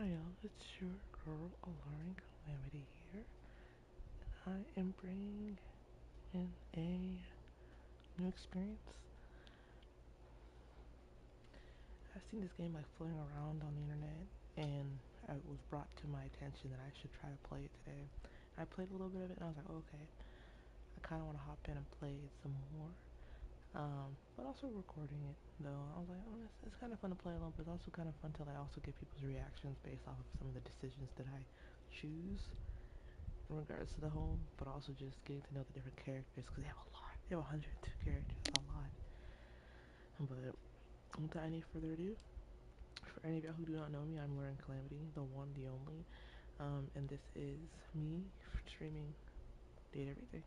Hi y'all, it's your girl Alluring Calamity here, and I am bringing in a new experience. I've seen this game like floating around on the internet, and it was brought to my attention that I should try to play it today. I played a little bit of it, and I was like, oh, okay, I kind of want to hop in and play it some more. But also recording it though, I was like, oh, it's kind of fun to play alone, but it's also kind of fun to like also get people's reactions based off of some of the decisions that I choose in regards to the whole, but also just getting to know the different characters because they have a lot. They have 102 characters, a lot. But without any further ado, for any of y'all who do not know me, I'm Lauren Calamity, the one, the only, and this is me streaming Date Everything.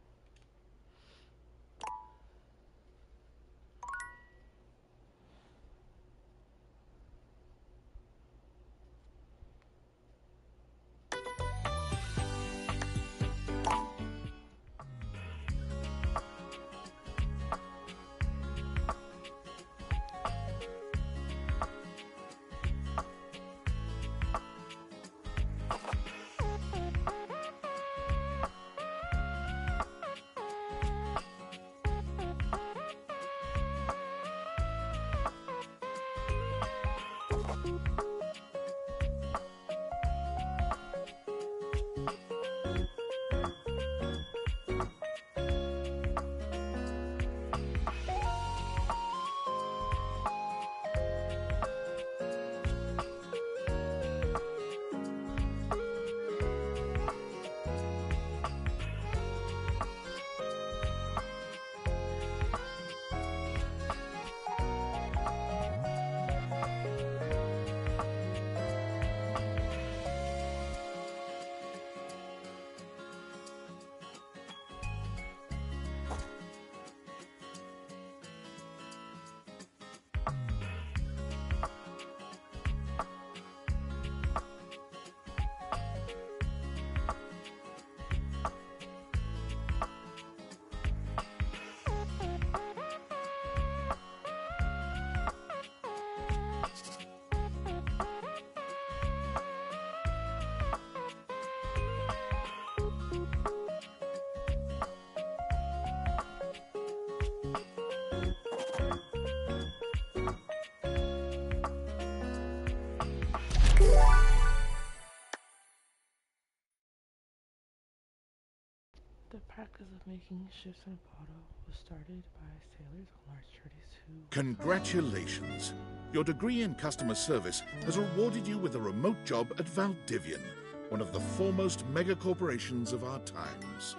The practice of making ships in a bottle was started by sailors on large journeys who... Congratulations! Your degree in customer service has rewarded you with a remote job at Valdivian, one of the foremost megacorporations of our times.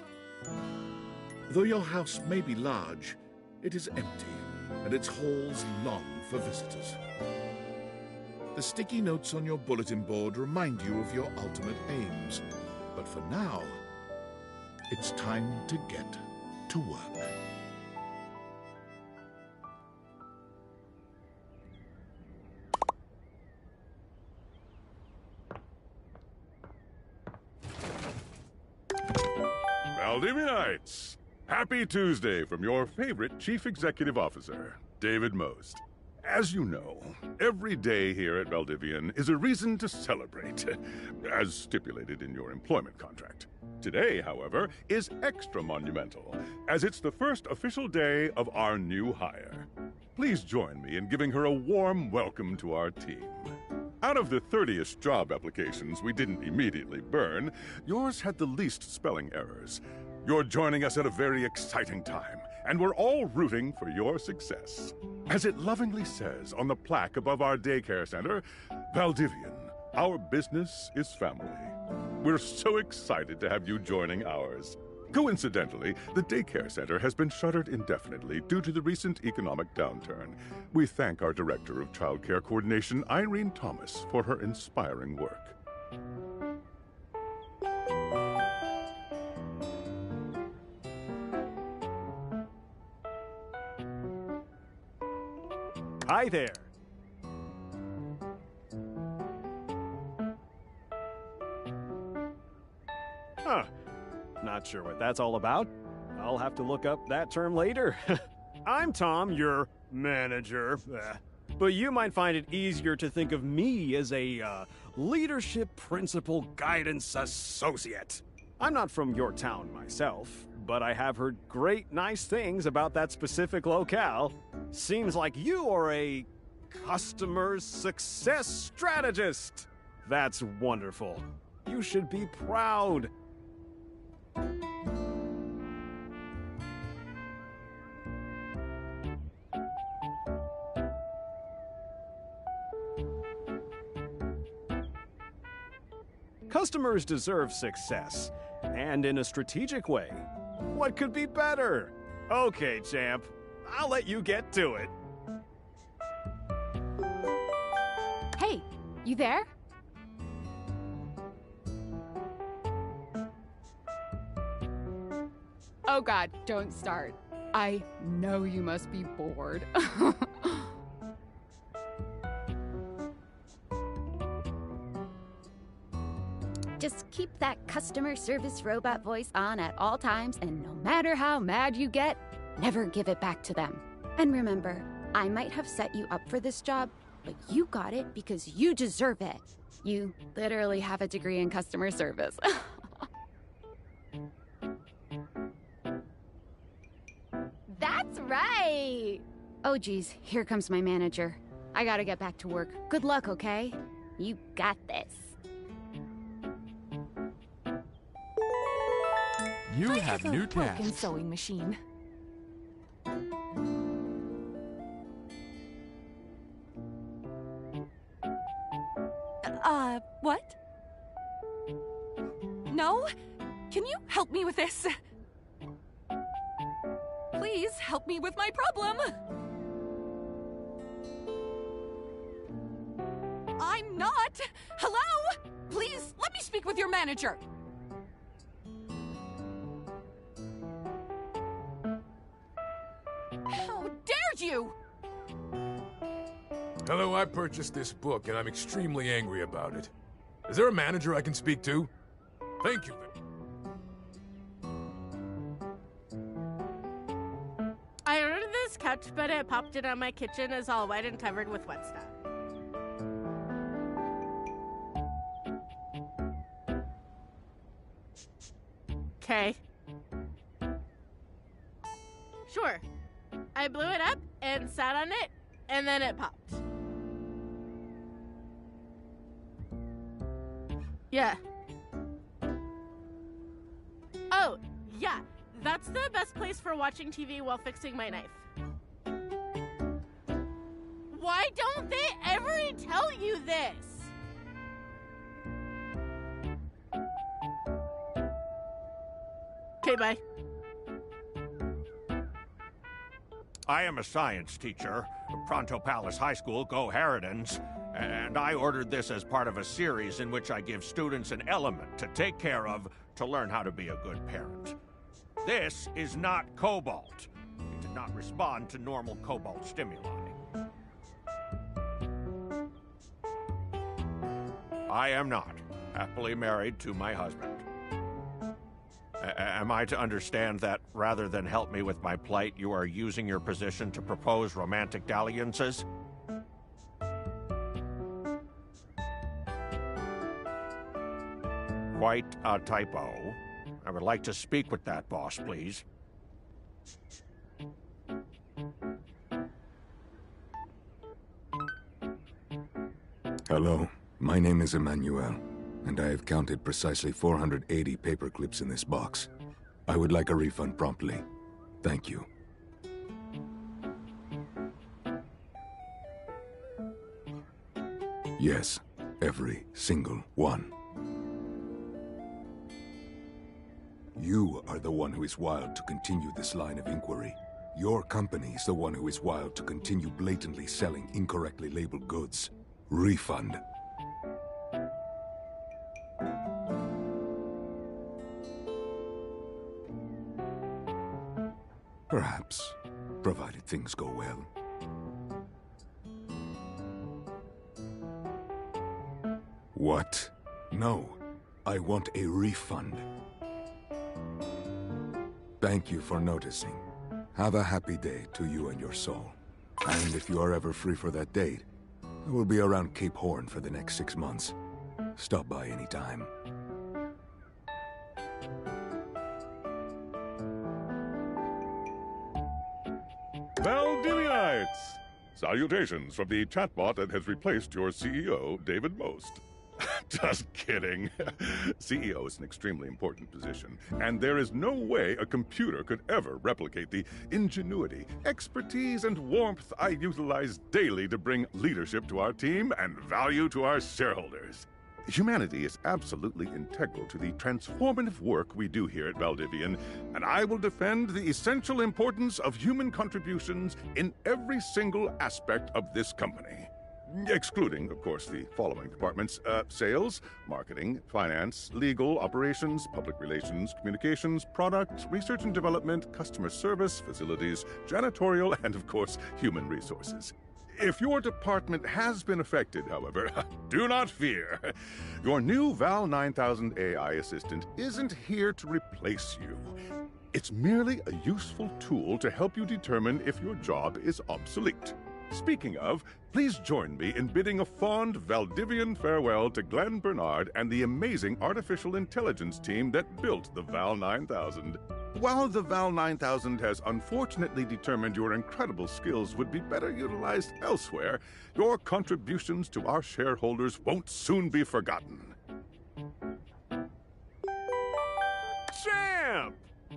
Though your house may be large, it is empty, and its halls long for visitors. The sticky notes on your bulletin board remind you of your ultimate aims, but for now, it's time to get to work. Valdivianites! Happy Tuesday from your favorite Chief Executive Officer, David Most. As you know, every day here at Valdivian is a reason to celebrate, as stipulated in your employment contract. Today, however, is extra monumental, as it's the first official day of our new hire. Please join me in giving her a warm welcome to our team. Out of the 30-ish job applications we didn't immediately burn, yours had the least spelling errors. You're joining us at a very exciting time, and we're all rooting for your success. As it lovingly says on the plaque above our daycare center, Valdivian, our business is family. We're so excited to have you joining ours. Coincidentally, the daycare center has been shuttered indefinitely due to the recent economic downturn. We thank our Director of Child Care Coordination, Irene Thomas, for her inspiring work. Hi there. Huh. Not sure what that's all about. I'll have to look up that term later. I'm Tom, your manager. But you might find it easier to think of me as a leadership principal guidance associate. I'm not from your town myself, but I have heard great nice things about that specific locale. Seems like you are a customer success strategist. That's wonderful. You should be proud. Customers deserve success, and in a strategic way. What could be better? Okay, champ. I'll let you get to it. Hey, you there? Oh God, don't start. I know you must be bored. Just keep that customer service robot voice on at all times, and no matter how mad you get, never give it back to them. And remember, I might have set you up for this job, but you got it because you deserve it. You literally have a degree in customer service. That's right! Oh geez, here comes my manager. I gotta get back to work. Good luck, okay? You got this. You have new broken tasks. sewing machine. What? No? Can you help me with this? Please help me with my problem. I'm not. Hello? Please, let me speak with your manager. How dare you? Hello, I purchased this book and I'm extremely angry about it. Is there a manager I can speak to? Thank you. I ordered this couch, but it popped in on my kitchen is all white and covered with wet stuff. Okay. Sure. I blew it up and sat on it, and then it popped. Yeah. Oh, yeah. That's the best place for watching TV while fixing my knife. Why don't they ever tell you this? Okay, bye. I am a science teacher, Pronto Palace High School, Go Harridans, and I ordered this as part of a series in which I give students an element to take care of to learn how to be a good parent. This is not cobalt. It did not respond to normal cobalt stimuli. I am not happily married to my husband. Am I to understand that rather than help me with my plight, you are using your position to propose romantic dalliances? Quite a typo. I would like to speak with that boss, please. Hello, my name is Emmanuel, and I have counted precisely 480 paper clips in this box. I would like a refund promptly. Thank you. Yes, every single one. You are the one who is wild to continue this line of inquiry. Your company is the one who is wild to continue blatantly selling incorrectly labeled goods. Refund. Perhaps, provided things go well. What? No, I want a refund. Thank you for noticing. Have a happy day to you and your soul. And if you are ever free for that date, I will be around Cape Horn for the next 6 months. Stop by anytime. Valdivianites! Salutations from the chatbot that has replaced your CEO, David Most. Just kidding. CEO is an extremely important position, and there is no way a computer could ever replicate the ingenuity, expertise, and warmth I utilize daily to bring leadership to our team and value to our shareholders. Humanity is absolutely integral to the transformative work we do here at Valdivian, and I will defend the essential importance of human contributions in every single aspect of this company. Excluding, of course, the following departments: sales, marketing, finance, legal, operations, public relations, communications, product, research and development, customer service, facilities, janitorial, and, of course, human resources. If your department has been affected, however, do not fear. Your new Val 9000 AI assistant isn't here to replace you. It's merely a useful tool to help you determine if your job is obsolete. Speaking of, please join me in bidding a fond Valdivian farewell to Glenn Bernard and the amazing artificial intelligence team that built the Val 9000. While the Val 9000 has unfortunately determined your incredible skills would be better utilized elsewhere, your contributions to our shareholders won't soon be forgotten. Champ!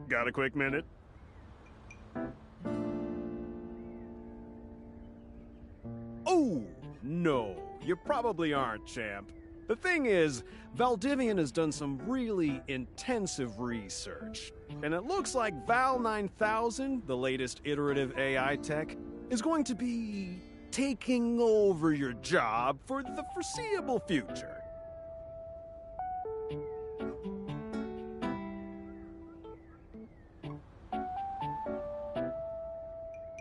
Got a quick minute? Oh, no. You probably aren't, Champ. The thing is, Valdivian has done some really intensive research. And it looks like Val 9000, the latest iterative AI tech, is going to be taking over your job for the foreseeable future.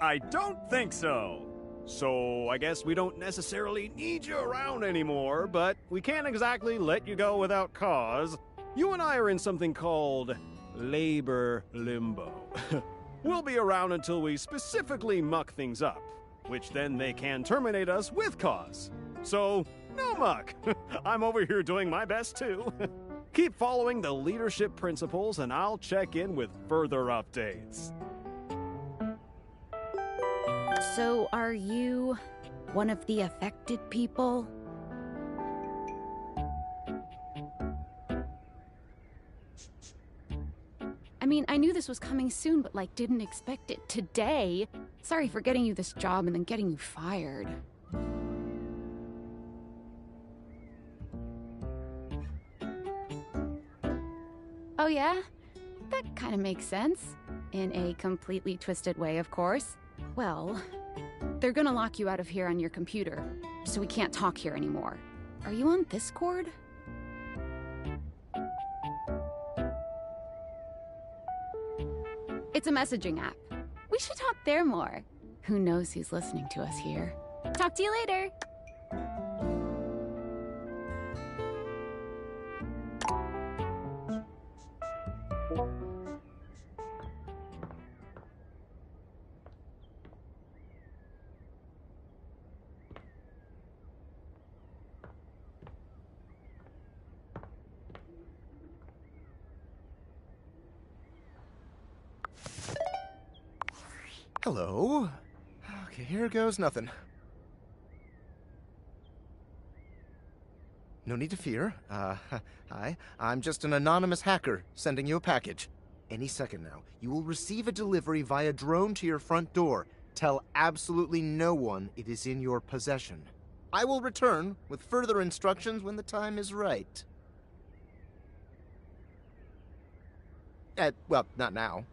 I don't think so. So I guess we don't necessarily need you around anymore, but we can't exactly let you go without cause. You and I are in something called labor limbo. We'll be around until we specifically muck things up, which then they can terminate us with cause. So, no muck. I'm over here doing my best too. Keep following the leadership principles and I'll check in with further updates. So, are you one of the affected people? I mean, I knew this was coming soon, but didn't expect it today. Sorry for getting you this job and then getting you fired. Oh yeah? That kind of makes sense. In a completely twisted way, of course. Well, they're gonna lock you out of here on your computer, so we can't talk here anymore. Are you on Discord? It's a messaging app. We should talk there more. Who knows who's listening to us here? Talk to you later! Hello. Okay, here goes nothing. No need to fear. Hi. I'm just an anonymous hacker sending you a package. Any second now, you will receive a delivery via drone to your front door. Tell absolutely no one it is in your possession. I will return with further instructions when the time is right. Well, not now.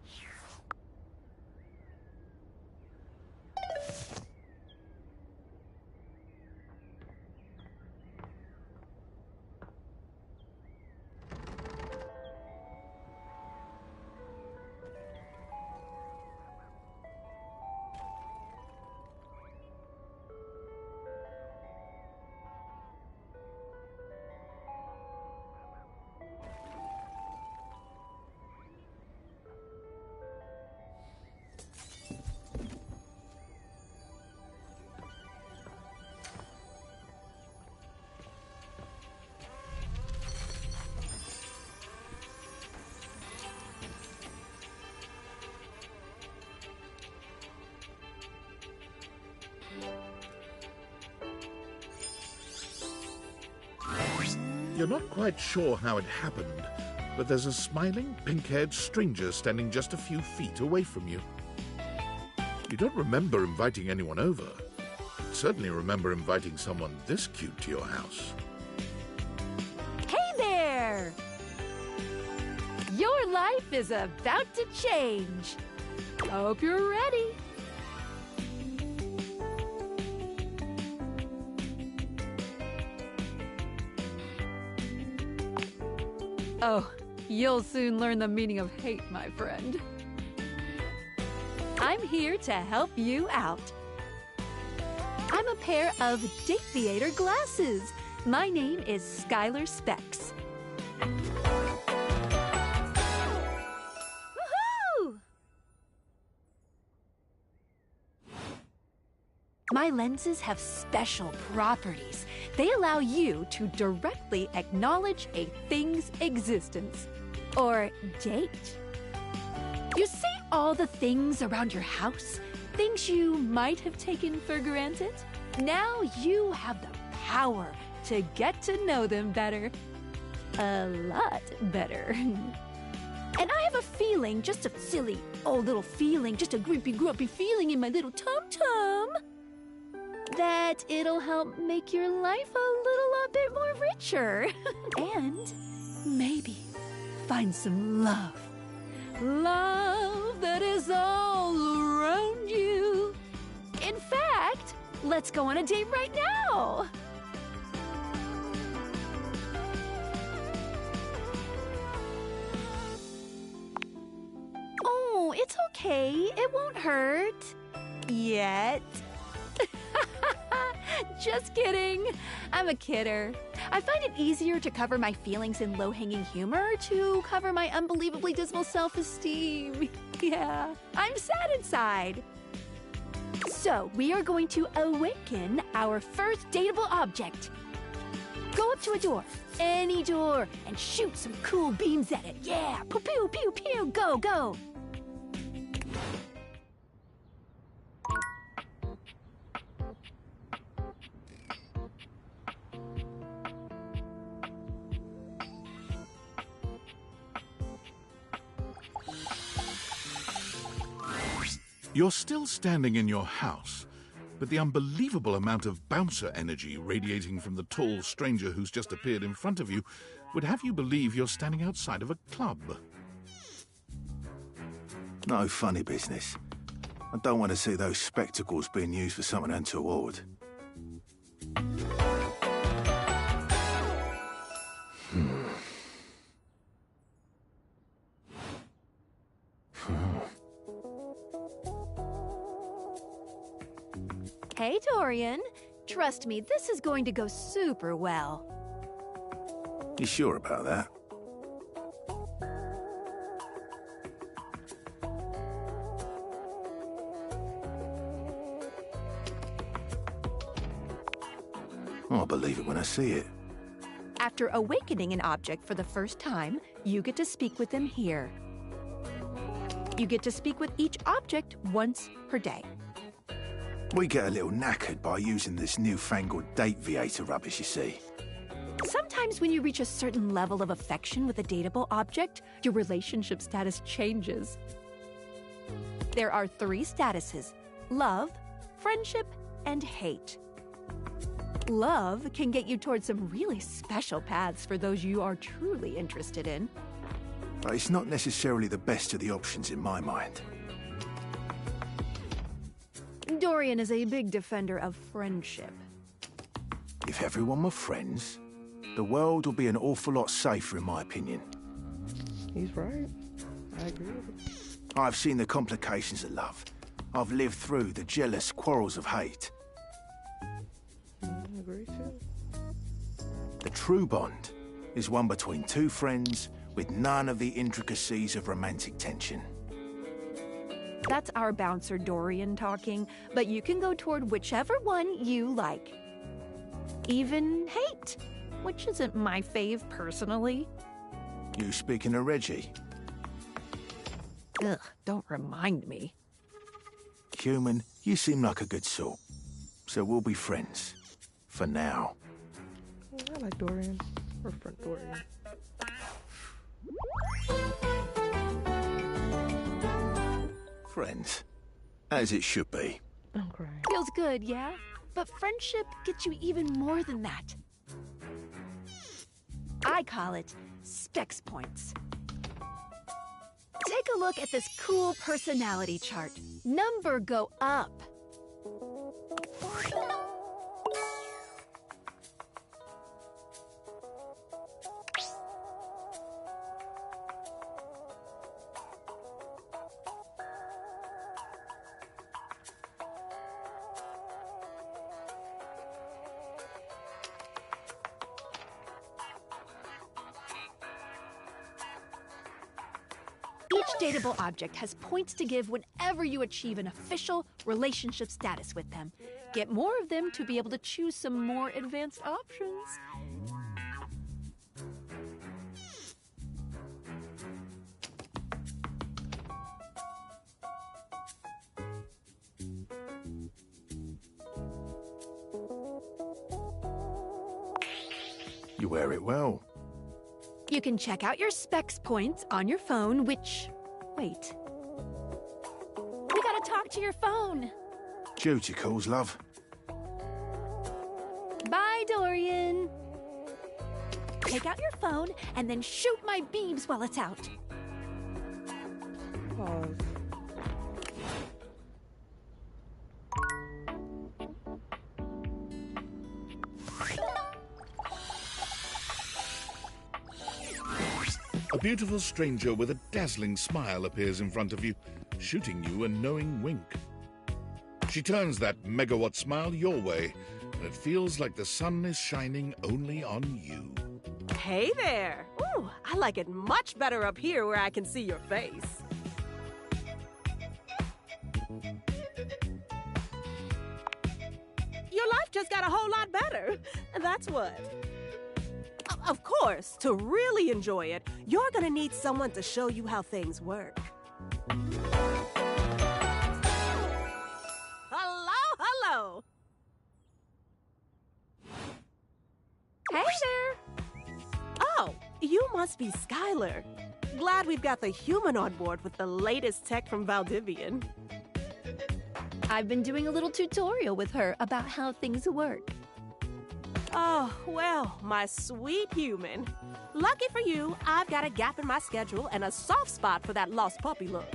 You're not quite sure how it happened, but there's a smiling, pink-haired stranger standing just a few feet away from you. You don't remember inviting anyone over. But certainly remember inviting someone this cute to your house. Hey there! Your life is about to change. Hope you're ready. Oh, you'll soon learn the meaning of hate, my friend. I'm here to help you out. I'm a pair of Dateator glasses. My name is Skylar Specs. Woohoo! My lenses have special properties. They allow you to directly acknowledge a thing's existence. Or date. You see all the things around your house? Things you might have taken for granted? Now you have the power to get to know them better. A lot better. And I have a feeling, just a silly old little feeling, just a grumpy feeling in my little tum-tum, that it'll help make your life a lot bit more richer. And maybe find some love. Love that is all around you. In fact, let's go on a date right now. Oh, it's okay. It won't hurt. Yet. Just kidding. I'm a kidder. I find it easier to cover my feelings in low-hanging humor to cover my unbelievably dismal self-esteem. Yeah, I'm sad inside. So, we are going to awaken our first dateable object. Go up to a door, any door, and shoot some cool beams at it. Yeah, pew, pew, pew, pew, go, go. You're still standing in your house, but the unbelievable amount of bouncer energy radiating from the tall stranger who's just appeared in front of you would have you believe you're standing outside of a club. No funny business. I don't want to see those spectacles being used for something untoward. Hey, Dorian. Trust me, this is going to go super well. You sure about that? I'll believe it when I see it. After awakening an object for the first time, you get to speak with them here. You get to speak with each object once per day. We get a little knackered by using this newfangled dateator rubbish, you see. Sometimes when you reach a certain level of affection with a dateable object, your relationship status changes. There are 3 statuses: love, friendship, and hate. Love can get you towards some really special paths for those you are truly interested in. But it's not necessarily the best of the options in my mind. Dorian is a big defender of friendship. If everyone were friends, the world would be an awful lot safer, in my opinion. He's right. I agree with him. I've seen the complications of love. I've lived through the jealous quarrels of hate. I agree too. The true bond is one between 2 friends with none of the intricacies of romantic tension. That's our bouncer Dorian talking, but you can go toward whichever one you like. Even hate, which isn't my fave personally. You speaking of Reggie? Ugh, don't remind me. Human, you seem like a good sort. So we'll be friends. For now. I like Dorian. Or front door. Friends, as it should be. I'm crying. Feels good, yeah? But friendship gets you even more than that. I call it specs points. Take a look at this cool personality chart. Number go up. Each dateable object has points to give whenever you achieve an official relationship status with them. Get more of them to be able to choose some more advanced options. You wear it well. You can check out your specs points on your phone, which... Wait. We gotta talk to your phone. Duty calls, love. Bye, Dorian. Take out your phone and then shoot my beams while it's out. Pause. A beautiful stranger with a dazzling smile appears in front of you, shooting you a knowing wink. She turns that megawatt smile your way, and it feels like the sun is shining only on you. Hey there! Ooh, I like it much better up here where I can see your face. Your life just got a whole lot better. That's what. Of course, to really enjoy it, you're gonna need someone to show you how things work. Hello! Hey there! Oh, you must be Skylar. Glad we've got the human on board with the latest tech from Valdivian. I've been doing a little tutorial with her about how things work. Oh, well, my sweet human. Lucky for you, I've got a gap in my schedule and a soft spot for that lost puppy look.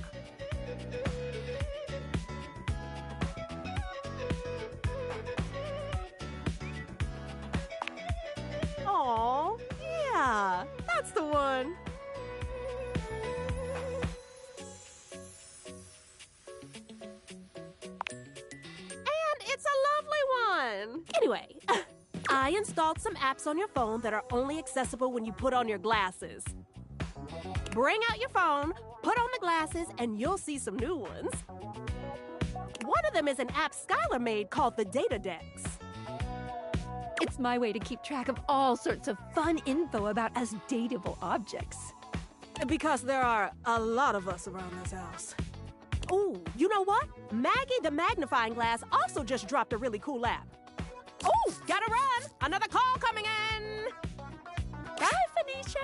Aw, yeah, that's the one. And it's a lovely one. Anyway, I installed some apps on your phone that are only accessible when you put on your glasses. Bring out your phone, put on the glasses, and you'll see some new ones. One of them is an app Skylar made called the Data Dex. It's my way to keep track of all sorts of fun info about us dateable objects. Because there are a lot of us around this house. Ooh, you know what? Maggie the magnifying glass also just dropped a really cool app. Ooh, gotta run! Another call coming in! Bye, Phoenicia!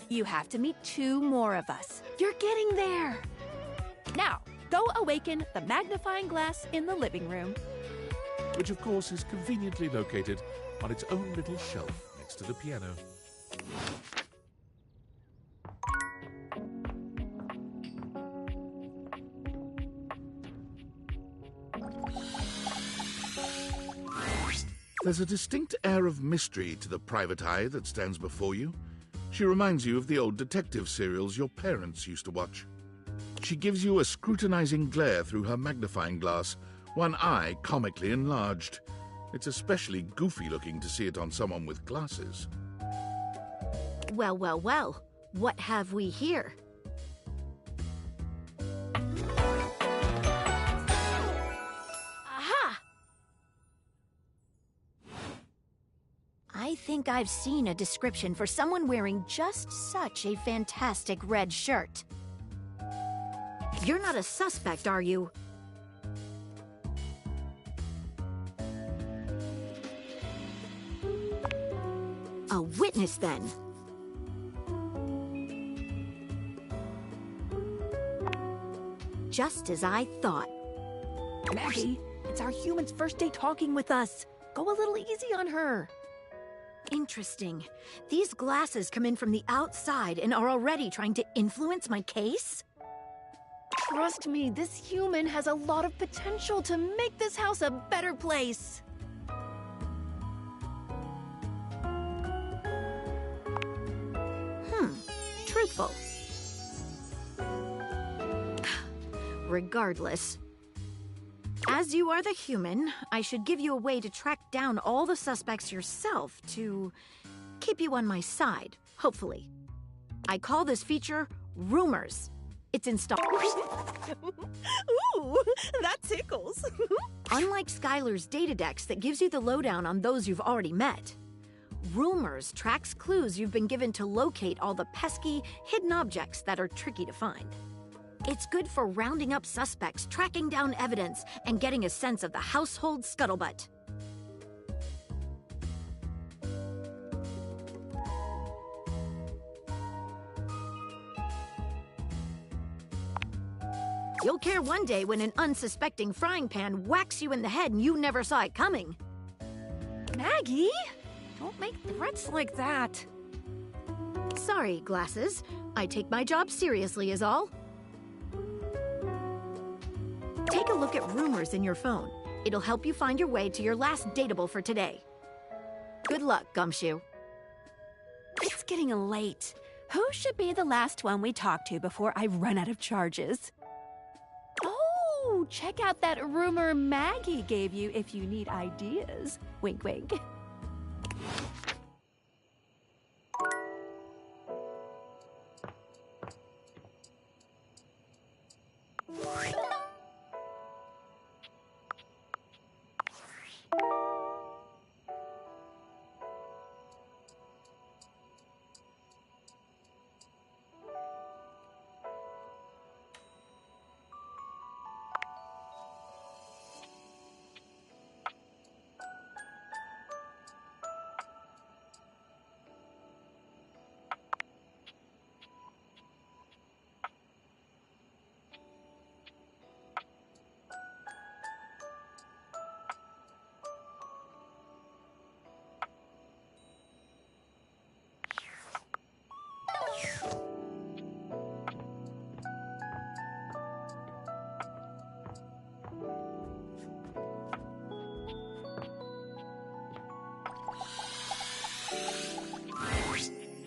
You have to meet 2 more of us. You're getting there. Now, go awaken the magnifying glass in the living room. Which, of course, is conveniently located on its own little shelf next to the piano. There's a distinct air of mystery to the private eye that stands before you. She reminds you of the old detective serials your parents used to watch. She gives you a scrutinizing glare through her magnifying glass, one eye comically enlarged. It's especially goofy looking to see it on someone with glasses. Well, well, well. What have we here? Aha! I think I've seen a description for someone wearing just such a fantastic red shirt. You're not a suspect, are you? A witness, then. Just as I thought. Maggie, it's our human's first day talking with us. Go a little easy on her. Interesting. These glasses come in from the outside and are already trying to influence my case? Trust me, this human has a lot of potential to make this house a better place. Truthful. Regardless. As you are the human, I should give you a way to track down all the suspects yourself to keep you on my side, hopefully. I call this feature Rumors. It's installed. Ooh, that tickles. Unlike Skylar's Datadex that gives you the lowdown on those you've already met, Rumors tracks clues you've been given to locate all the pesky, hidden objects that are tricky to find. It's good for rounding up suspects, tracking down evidence, and getting a sense of the household scuttlebutt. You'll care one day when an unsuspecting frying pan whacks you in the head and you never saw it coming. Maggie, don't make threats like that. Sorry, Glasses. I take my job seriously is all. Take a look at Rumors in your phone. It'll help you find your way to your last dateable for today. Good luck, Gumshoe. It's getting late. Who should be the last one we talk to before I run out of charges? Oh, check out that rumor Maggie gave you if you need ideas. Wink, wink.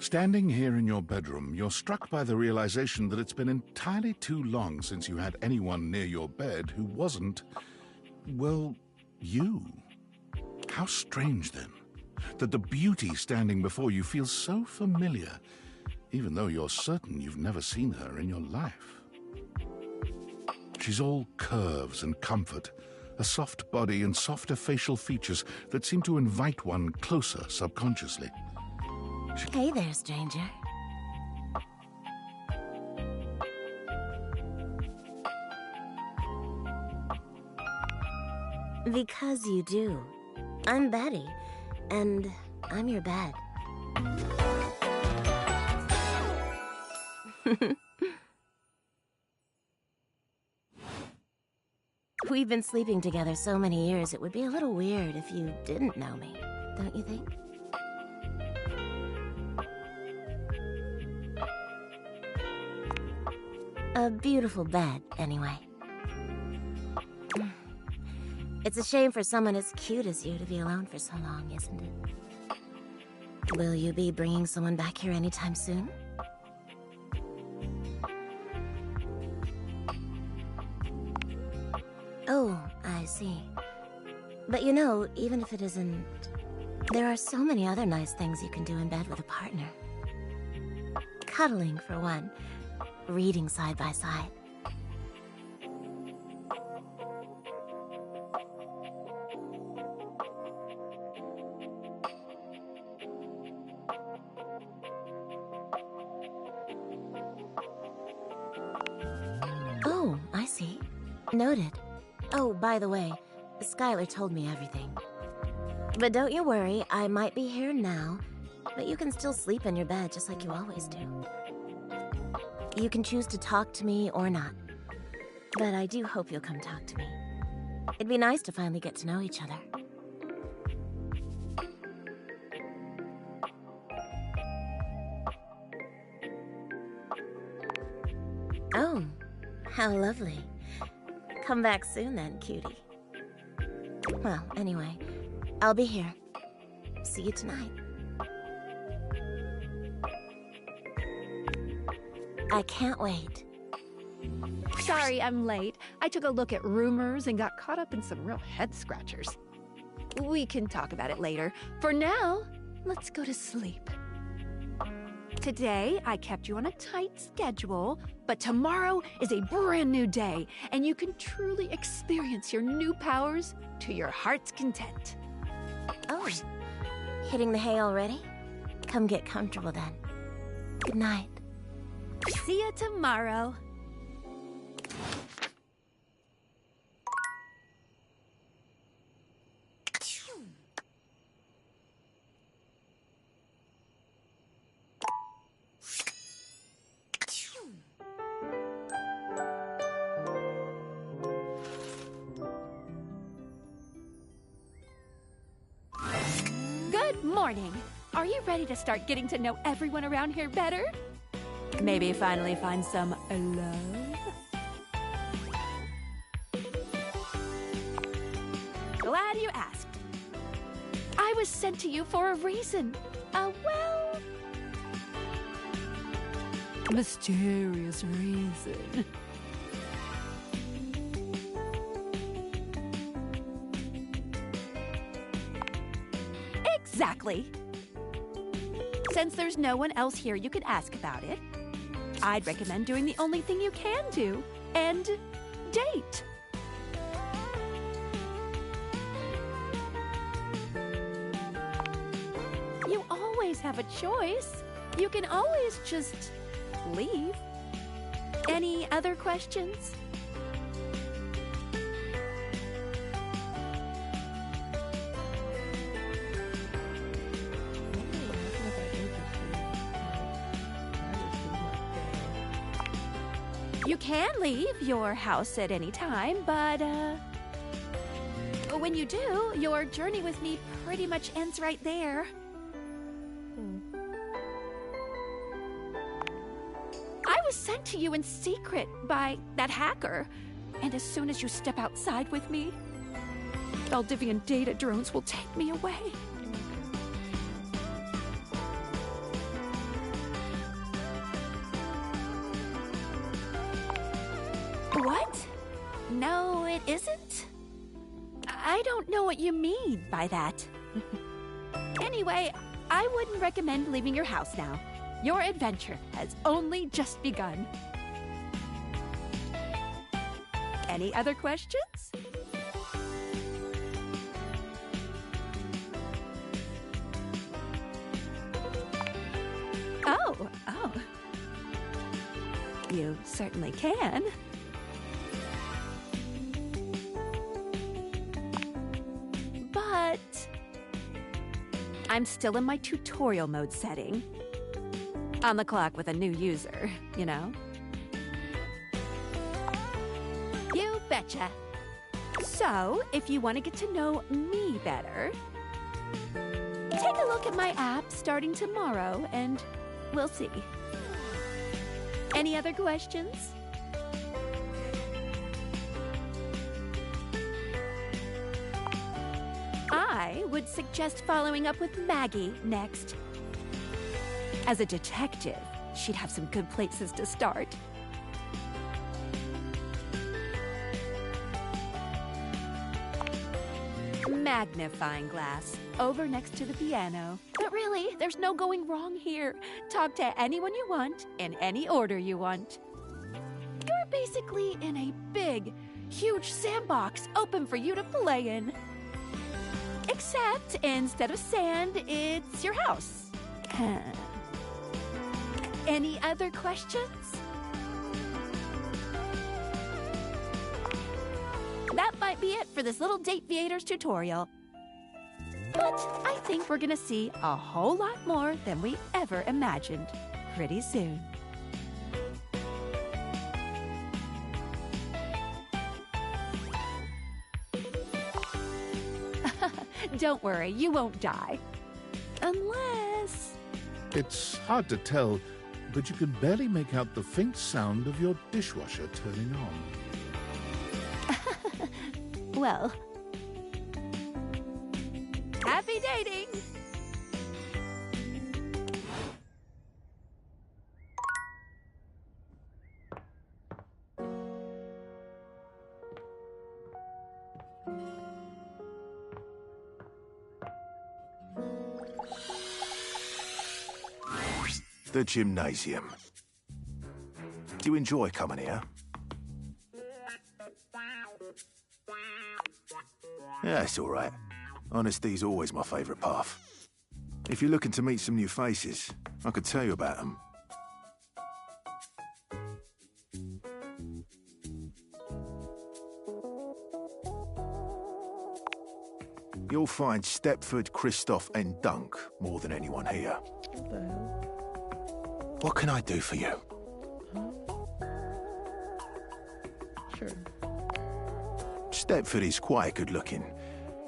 Standing here in your bedroom, you're struck by the realization that it's been entirely too long since you had anyone near your bed who wasn't, well, you. How strange, then, that the beauty standing before you feels so familiar, even though you're certain you've never seen her in your life. She's all curves and comfort, a soft body and softer facial features that seem to invite one closer subconsciously. Hey there, stranger. Because you do. I'm Betty, and I'm your bed. We've been sleeping together so many years, it would be a little weird if you didn't know me, don't you think? A beautiful bed, anyway. It's a shame for someone as cute as you to be alone for so long, isn't it? Will you be bringing someone back here anytime soon? Oh, I see. But you know, even if it isn't, there are so many other nice things you can do in bed with a partner. Cuddling, for one. Reading side by side. Oh, I see. Noted. Oh, by the way, Skylar told me everything. But don't you worry, I might be here now, But you can still sleep in your bed just like you always do. You can choose to talk to me or not. But I do hope you'll come talk to me. It'd be nice to finally get to know each other. Oh, how lovely. Come back soon then, cutie. Well, anyway, I'll be here. See you tonight. I can't wait. Sorry I'm late. I took a look at rumors and got caught up in some real head scratchers. We can talk about it later. For now, let's go to sleep. Today, I kept you on a tight schedule, but tomorrow is a brand new day, and you can truly experience your new powers to your heart's content. Oh, hitting the hay already? Come get comfortable then. Good night. See you tomorrow. Good morning. Are you ready to start getting to know everyone around here better? Maybe finally find some love? Glad you asked. I was sent to you for a reason. Well, mysterious reason. Exactly. Since there's no one else here you could ask about it, I'd recommend doing the only thing you can do, and date. You always have a choice. You can always just leave. Any other questions? You can leave your house at any time, but when you do, your journey with me pretty much ends right there. I was sent to you in secret by that hacker, and as soon as you step outside with me, Valdivian data drones will take me away. What? No, it isn't? I don't know what you mean by that. Anyway, I wouldn't recommend leaving your house now. Your adventure has only just begun. Any other questions? Oh. You certainly can. But I'm still in my tutorial mode setting. On the clock with a new user, you know? You betcha. So, if you want to get to know me better, take a look at my app starting tomorrow and we'll see. Any other questions? I would suggest following up with Maggie next. As a detective, she'd have some good places to start. Magnifying glass, over next to the piano. But really, there's no going wrong here. Talk to anyone you want, in any order you want. You're basically in a big, huge sandbox open for you to play in. Except, instead of sand, it's your house. Any other questions? That might be it for this little Dateviators tutorial. But I think we're gonna see a whole lot more than we ever imagined pretty soon. Don't worry, you won't die. Unless... It's hard to tell, but you can barely make out the faint sound of your dishwasher turning on. Well... Happy dating! The gymnasium. Do you enjoy coming here? Yeah, it's all right. Honesty's always my favourite path. If you're looking to meet some new faces, I could tell you about them. You'll find Stepford, Christoph, and Dunk more than anyone here. What the hell? What can I do for you? Sure. Stepford is quite good looking,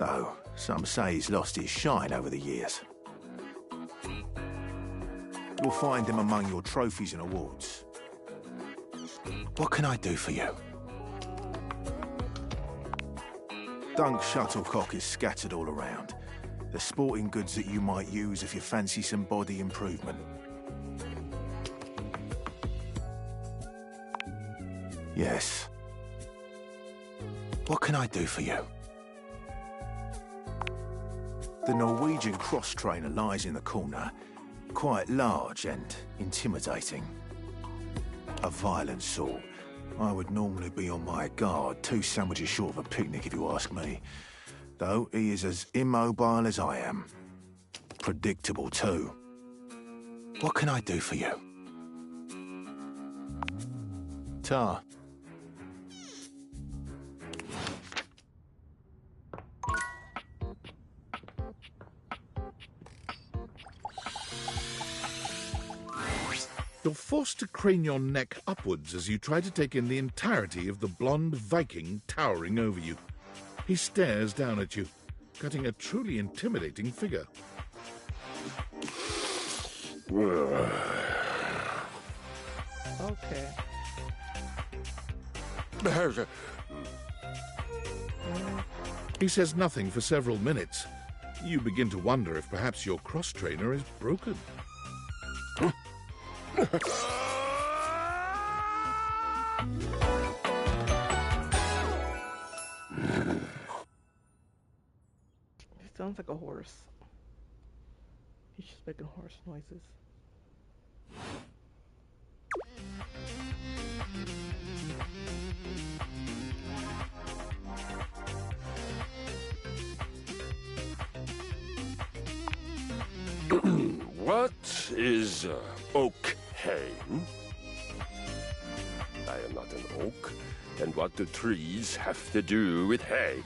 though some say he's lost his shine over the years. You'll find him among your trophies and awards. What can I do for you? Dunk's shuttlecock is scattered all around. The sporting goods that you might use if you fancy some body improvement. Yes. What can I do for you? The Norwegian cross-trainer lies in the corner, quite large and intimidating. A violent sort. I would normally be on my guard, 2 sandwiches short of a picnic if you ask me. Though he is as immobile as I am. Predictable too. What can I do for you? Tar. You're forced to crane your neck upwards as you try to take in the entirety of the blonde Viking towering over you. He stares down at you, cutting a truly intimidating figure. Okay. He says nothing for several minutes. You begin to wonder if perhaps your cross-trainer is broken. He sounds like a horse. He's just making horse noises. What is oak hay? I am not an oak. And what do trees have to do with hay?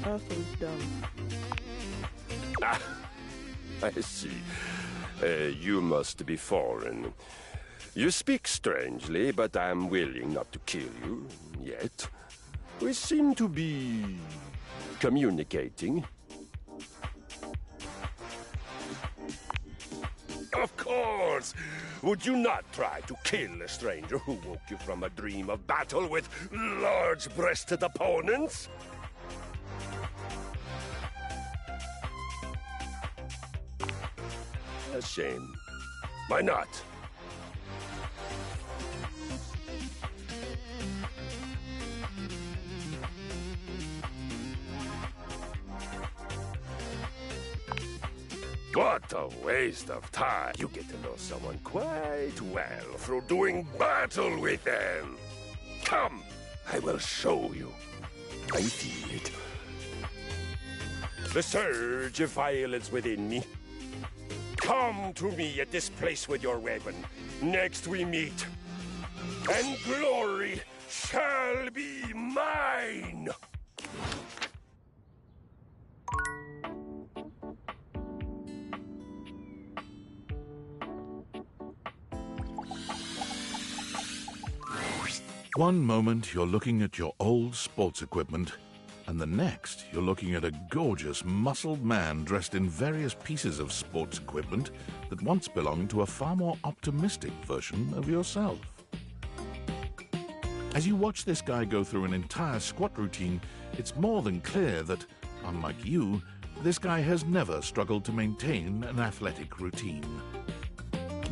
Oh, so he's dumb. Ah, I see. You must be foreign. You speak strangely, but I am willing not to kill you yet. We seem to be communicating. Of course! Would you not try to kill a stranger who woke you from a dream of battle with large-breasted opponents? A shame. Why not? What a waste of time. You get to know someone quite well through doing battle with them. Come, I will show you. I feel it. The surge of violence within me. Come to me at this place with your weapon. Next we meet. And glory shall be mine. One moment you're looking at your old sports equipment, and the next you're looking at a gorgeous, muscled man dressed in various pieces of sports equipment that once belonged to a far more optimistic version of yourself. As you watch this guy go through an entire squat routine, it's more than clear that, unlike you, this guy has never struggled to maintain an athletic routine.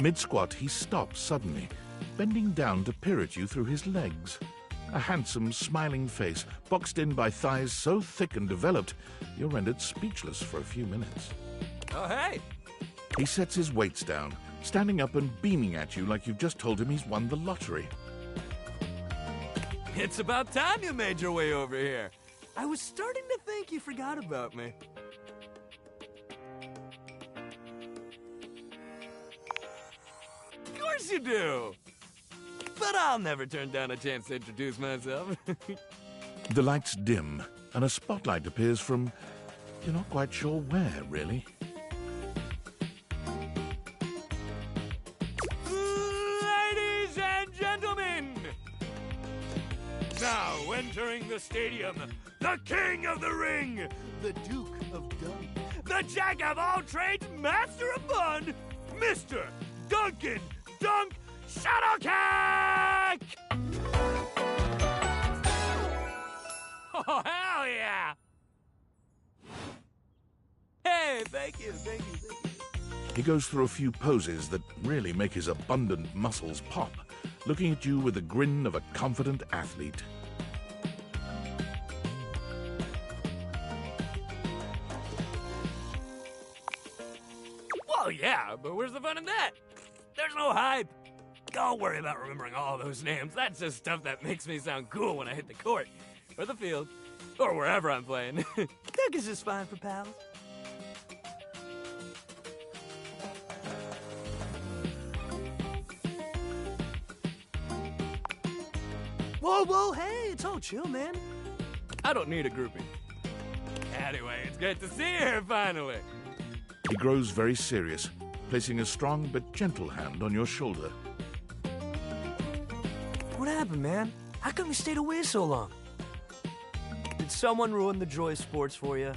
Mid-squat, he stops suddenly, bending down to peer at you through his legs. A handsome, smiling face, boxed in by thighs so thick and developed, you're rendered speechless for a few minutes. Oh, hey! He sets his weights down, standing up and beaming at you like you've just told him he's won the lottery. It's about time you made your way over here. I was starting to think you forgot about me. Of course you do! But I'll never turn down a chance to introduce myself. The lights dim, and a spotlight appears from... you're not quite sure where, really. Ladies and gentlemen! Now entering the stadium, the king of the ring, the Duke of Dunk, the jack of all trades, master of fun, Mr. Duncan Dunk Shuttlecock! Oh, hell yeah! Hey, thank you. He goes through a few poses that really make his abundant muscles pop, looking at you with the grin of a confident athlete. Well, yeah, but where's the fun in that? There's no hype. Don't worry about remembering all those names. That's just stuff that makes me sound cool when I hit the court, or the field, or wherever I'm playing. Dunk is just fine for pals. Whoa, hey, it's all chill, man. I don't need a groupie. Anyway, it's great to see you here finally. He grows very serious, placing a strong but gentle hand on your shoulder. What happened, man? How come you stayed away so long? Did someone ruin the joy of sports for you?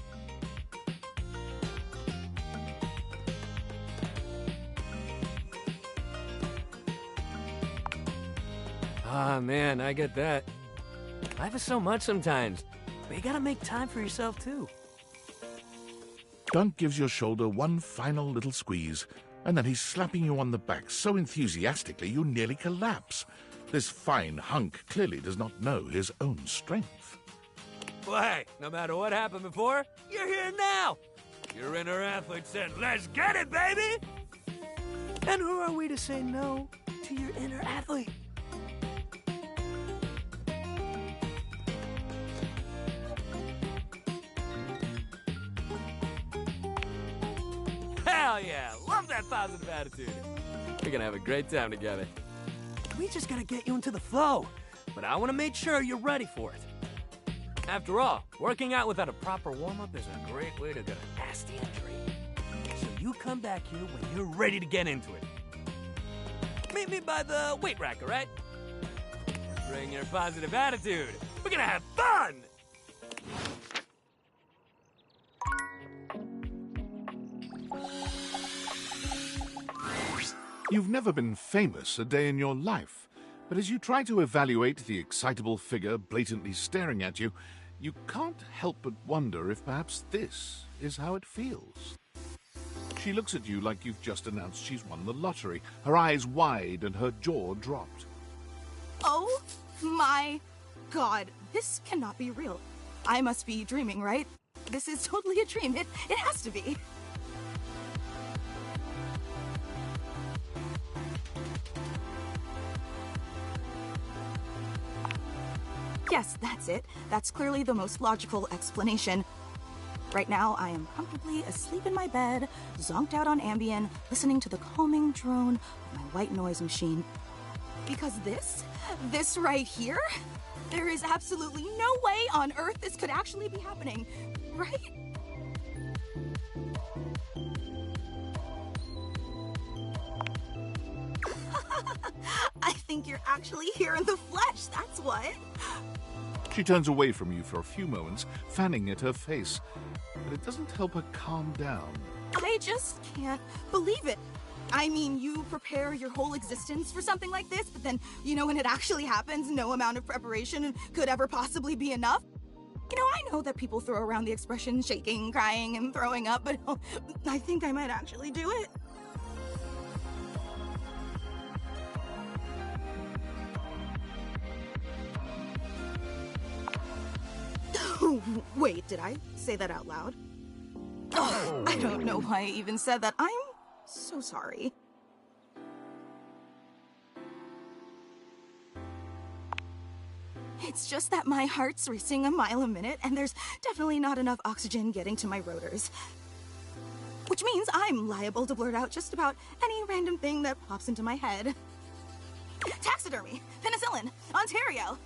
Ah, man, I get that. Life is so much sometimes, but you gotta make time for yourself, too. Dunk gives your shoulder one final little squeeze, and then he's slapping you on the back so enthusiastically you nearly collapse. This fine hunk clearly does not know his own strength. Well, hey, no matter what happened before, you're here now. Your inner athlete said, let's get it, baby! And who are we to say no to your inner athlete? Hell yeah! Love that positive attitude. We're gonna have a great time together. We just gotta get you into the flow, but I want to make sure you're ready for it. After all, working out without a proper warm-up is a great way to get a nasty injury. So you come back here when you're ready to get into it. Meet me by the weight rack, all right? Bring your positive attitude. We're gonna have fun! You've never been famous a day in your life, but as you try to evaluate the excitable figure blatantly staring at you, you can't help but wonder if perhaps this is how it feels. She looks at you like you've just announced she's won the lottery, her eyes wide and her jaw dropped. Oh my god, this cannot be real. I must be dreaming, right? This is totally a dream. It has to be. Yes, that's it. That's clearly the most logical explanation. Right now, I am comfortably asleep in my bed, zonked out on Ambien, listening to the calming drone of my white noise machine. Because this right here, there is absolutely no way on Earth this could actually be happening, right? I think think you're actually here in the flesh, that's what. She turns away from you for a few moments, fanning at her face. But it doesn't help her calm down. I just can't believe it. I mean, you prepare your whole existence for something like this, but then, when it actually happens, no amount of preparation could ever possibly be enough. I know that people throw around the expression shaking, crying, and throwing up, but I think I might actually do it. Wait, did I say that out loud? Oh, I don't know why I even said that. I'm so sorry. It's just that my heart's racing a mile a minute, and there's definitely not enough oxygen getting to my rotors. Which means I'm liable to blurt out just about any random thing that pops into my head. Taxidermy, penicillin, Ontario.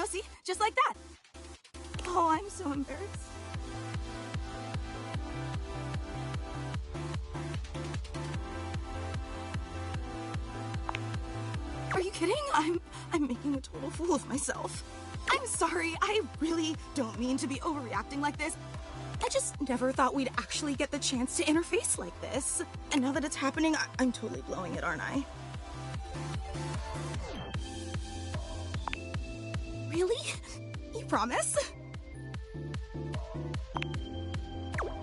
See, just like that. Oh, I'm so embarrassed. Are you kidding? I'm making a total fool of myself. I'm sorry, I really don't mean to be overreacting like this. I just never thought we'd actually get the chance to interface like this. And now that it's happening, I'm totally blowing it, aren't I? Really? You promise?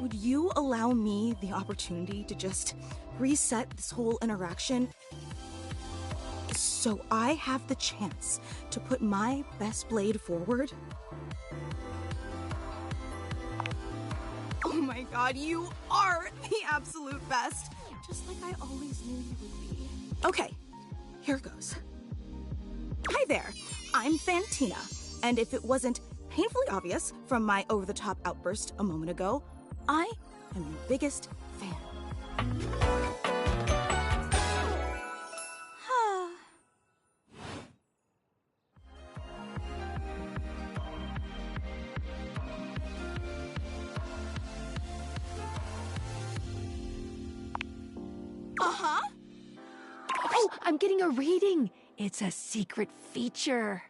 Would you allow me the opportunity to just reset this whole interaction so I have the chance to put my best blade forward? Oh my god, you are the absolute best! Just like I always knew you would be. Okay, here goes. Hi there, I'm Fantina, and if it wasn't painfully obvious from my over-the-top outburst a moment ago, I am your biggest fan. Uh-huh. Oh, I'm getting a reading. It's a secret feature.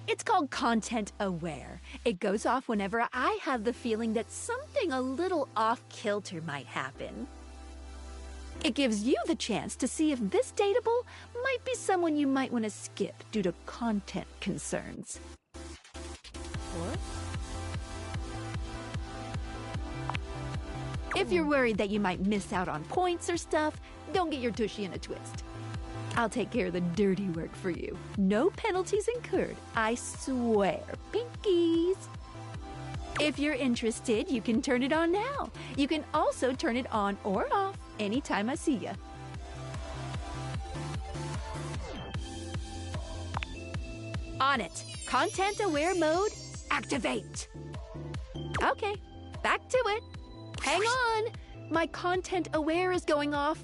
It's called Content Aware. It goes off whenever I have the feeling that something a little off-kilter might happen. It gives you the chance to see if this dateable might be someone you might want to skip due to content concerns. What? If you're worried that you might miss out on points or stuff, don't get your tushy in a twist. I'll take care of the dirty work for you. No penalties incurred, I swear. Pinkies! If you're interested, you can turn it on now. You can also turn it on or off anytime I see ya. On it. Content aware mode, activate. Okay, back to it. Hang on. My content aware is going off.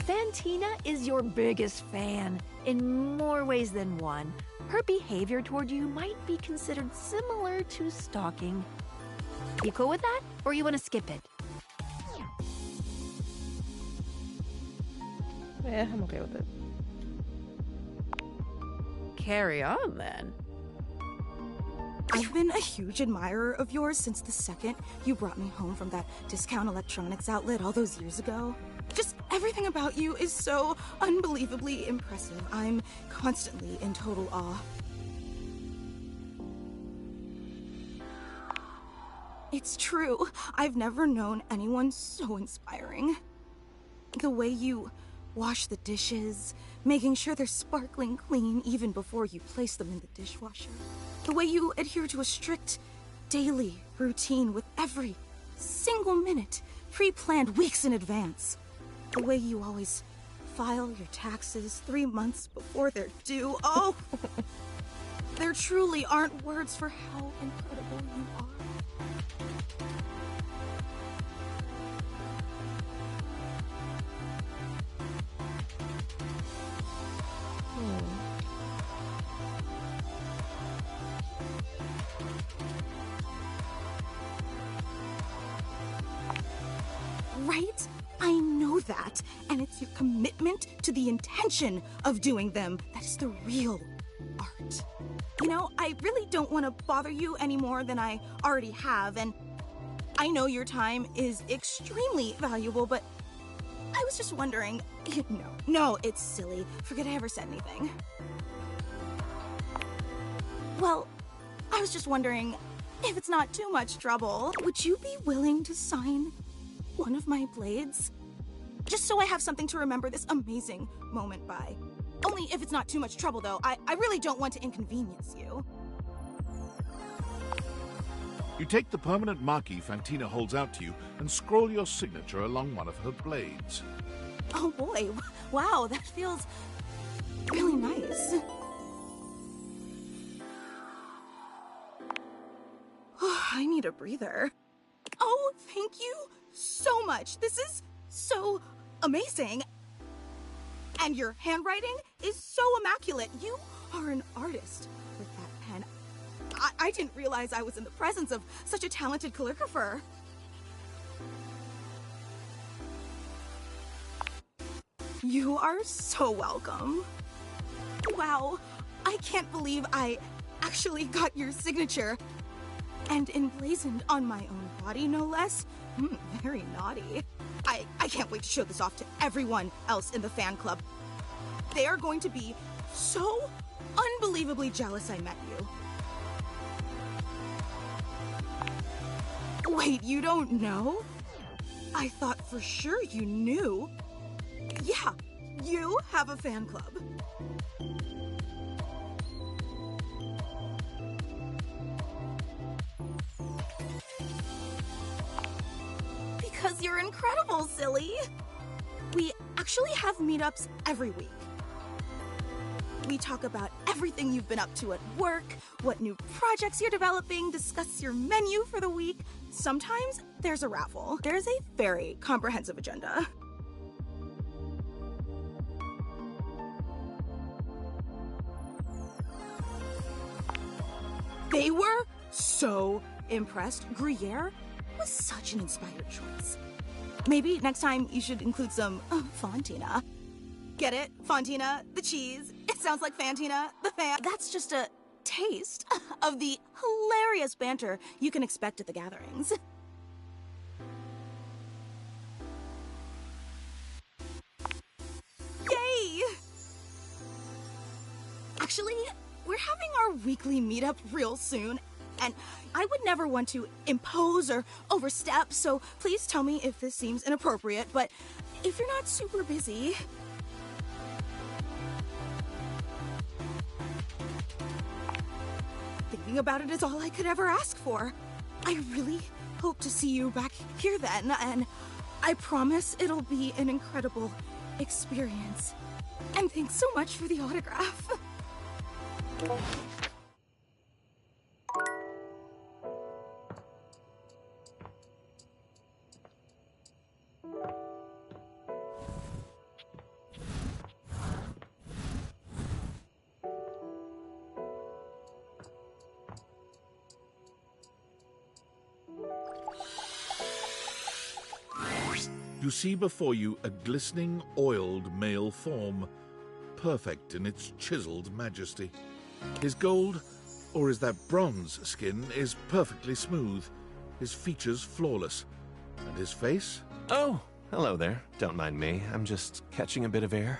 Fantina is your biggest fan in more ways than one. Her behavior toward you might be considered similar to stalking. You cool with that, or you want to skip it? Yeah, I'm okay with it. Carry on, then. I've been a huge admirer of yours since the second you brought me home from that discount electronics outlet all those years ago. Just everything about you is so unbelievably impressive. I'm constantly in total awe. It's true. I've never known anyone so inspiring. The way you wash the dishes, making sure they're sparkling clean even before you place them in the dishwasher. The way you adhere to a strict daily routine with every single minute pre-planned weeks in advance. The way you always file your taxes 3 months before they're due. Oh! There truly aren't words for how incredible you are. Right? that, and it's your commitment to the intention of doing them that is the real art. You know, I really don't want to bother you any more than I already have, and I know your time is extremely valuable, but I was just wondering... No, it's silly. Forget I ever said anything. Well, I was just wondering, if it's not too much trouble, would you be willing to sign one of my blades? Just so I have something to remember this amazing moment by. Only if it's not too much trouble, though. I really don't want to inconvenience you. You take the permanent marquee Fantina holds out to you and scroll your signature along one of her blades. Oh boy, wow, that feels really nice. I need a breather. Oh, thank you so much. This is so amazing. And your handwriting is so immaculate. You are an artist with that pen. I didn't realize I was in the presence of such a talented calligrapher. You are so welcome. Wow, I can't believe I actually got your signature. And emblazoned on my own body, no less. Very naughty. I can't wait to show this off to everyone else in the fan club. They are going to be so unbelievably jealous I met you. Wait, you don't know? I thought for sure you knew. Yeah, you have a fan club. Because you're incredible, silly. We actually have meetups every week. We talk about everything you've been up to at work, what new projects you're developing, discuss your menu for the week. Sometimes there's a raffle. There's a very comprehensive agenda. They were so impressed. Gruyere was such an inspired choice. Maybe next time you should include some Fontina. Get it? Fontina, the cheese. It sounds like Fantina, the fan. That's just a taste of the hilarious banter you can expect at the gatherings. Yay! Actually, we're having our weekly meetup real soon, and I would never want to impose or overstep, so please tell me if this seems inappropriate, but if you're not super busy... Thinking about it is all I could ever ask for. I really hope to see you back here then, and I promise it'll be an incredible experience. And thanks so much for the autograph. You see before you a glistening, oiled male form, perfect in its chiseled majesty. His gold, or is that bronze skin, is perfectly smooth, his features flawless, and his face? Oh, hello there. Don't mind me. I'm just catching a bit of air.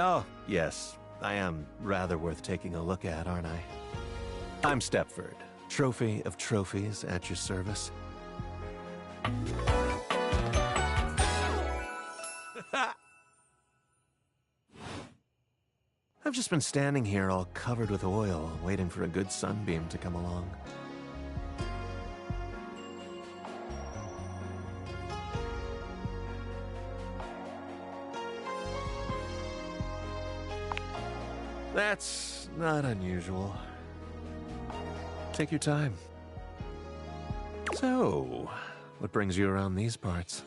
Oh, yes. I am rather worth taking a look at, aren't I? I'm Stepford, trophy of trophies at your service. I've just been standing here all covered with oil, waiting for a good sunbeam to come along. That's not unusual. Take your time. So, what brings you around these parts?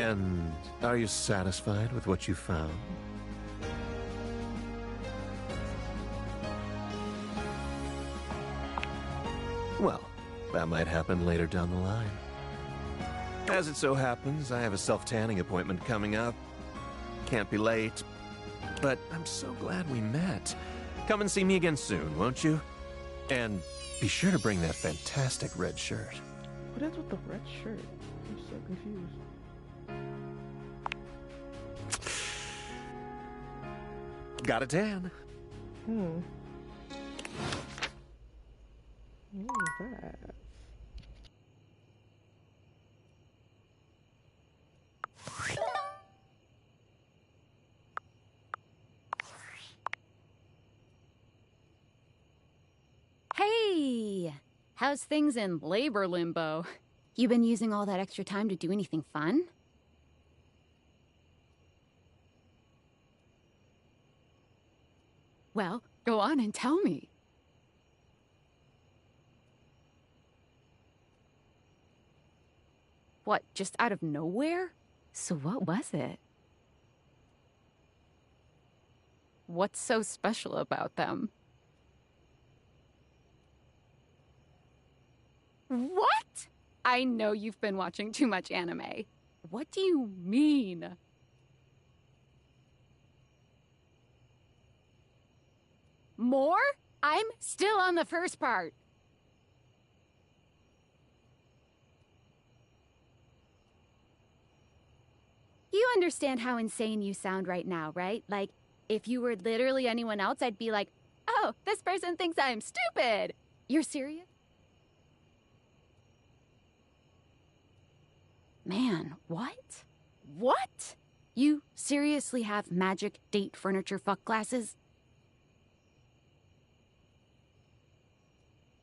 And are you satisfied with what you found? Well, that might happen later down the line. As it so happens, I have a self-tanning appointment coming up. Can't be late. But I'm so glad we met. Come and see me again soon, won't you? And be sure to bring that fantastic red shirt. What is with the red shirt? I'm so confused. Got a tan. What is that? Hey! How's things in labor limbo? You been using all that extra time to do anything fun? Well, go on and tell me. What, just out of nowhere? So what was it? What's so special about them? What? I know you've been watching too much anime. What do you mean? More? I'm still on the first part. You understand how insane you sound right now, right? Like, if you were literally anyone else, I'd be like, oh, this person thinks I'm stupid. You're serious? Man, what? What? You seriously have magic date furniture fuck glasses?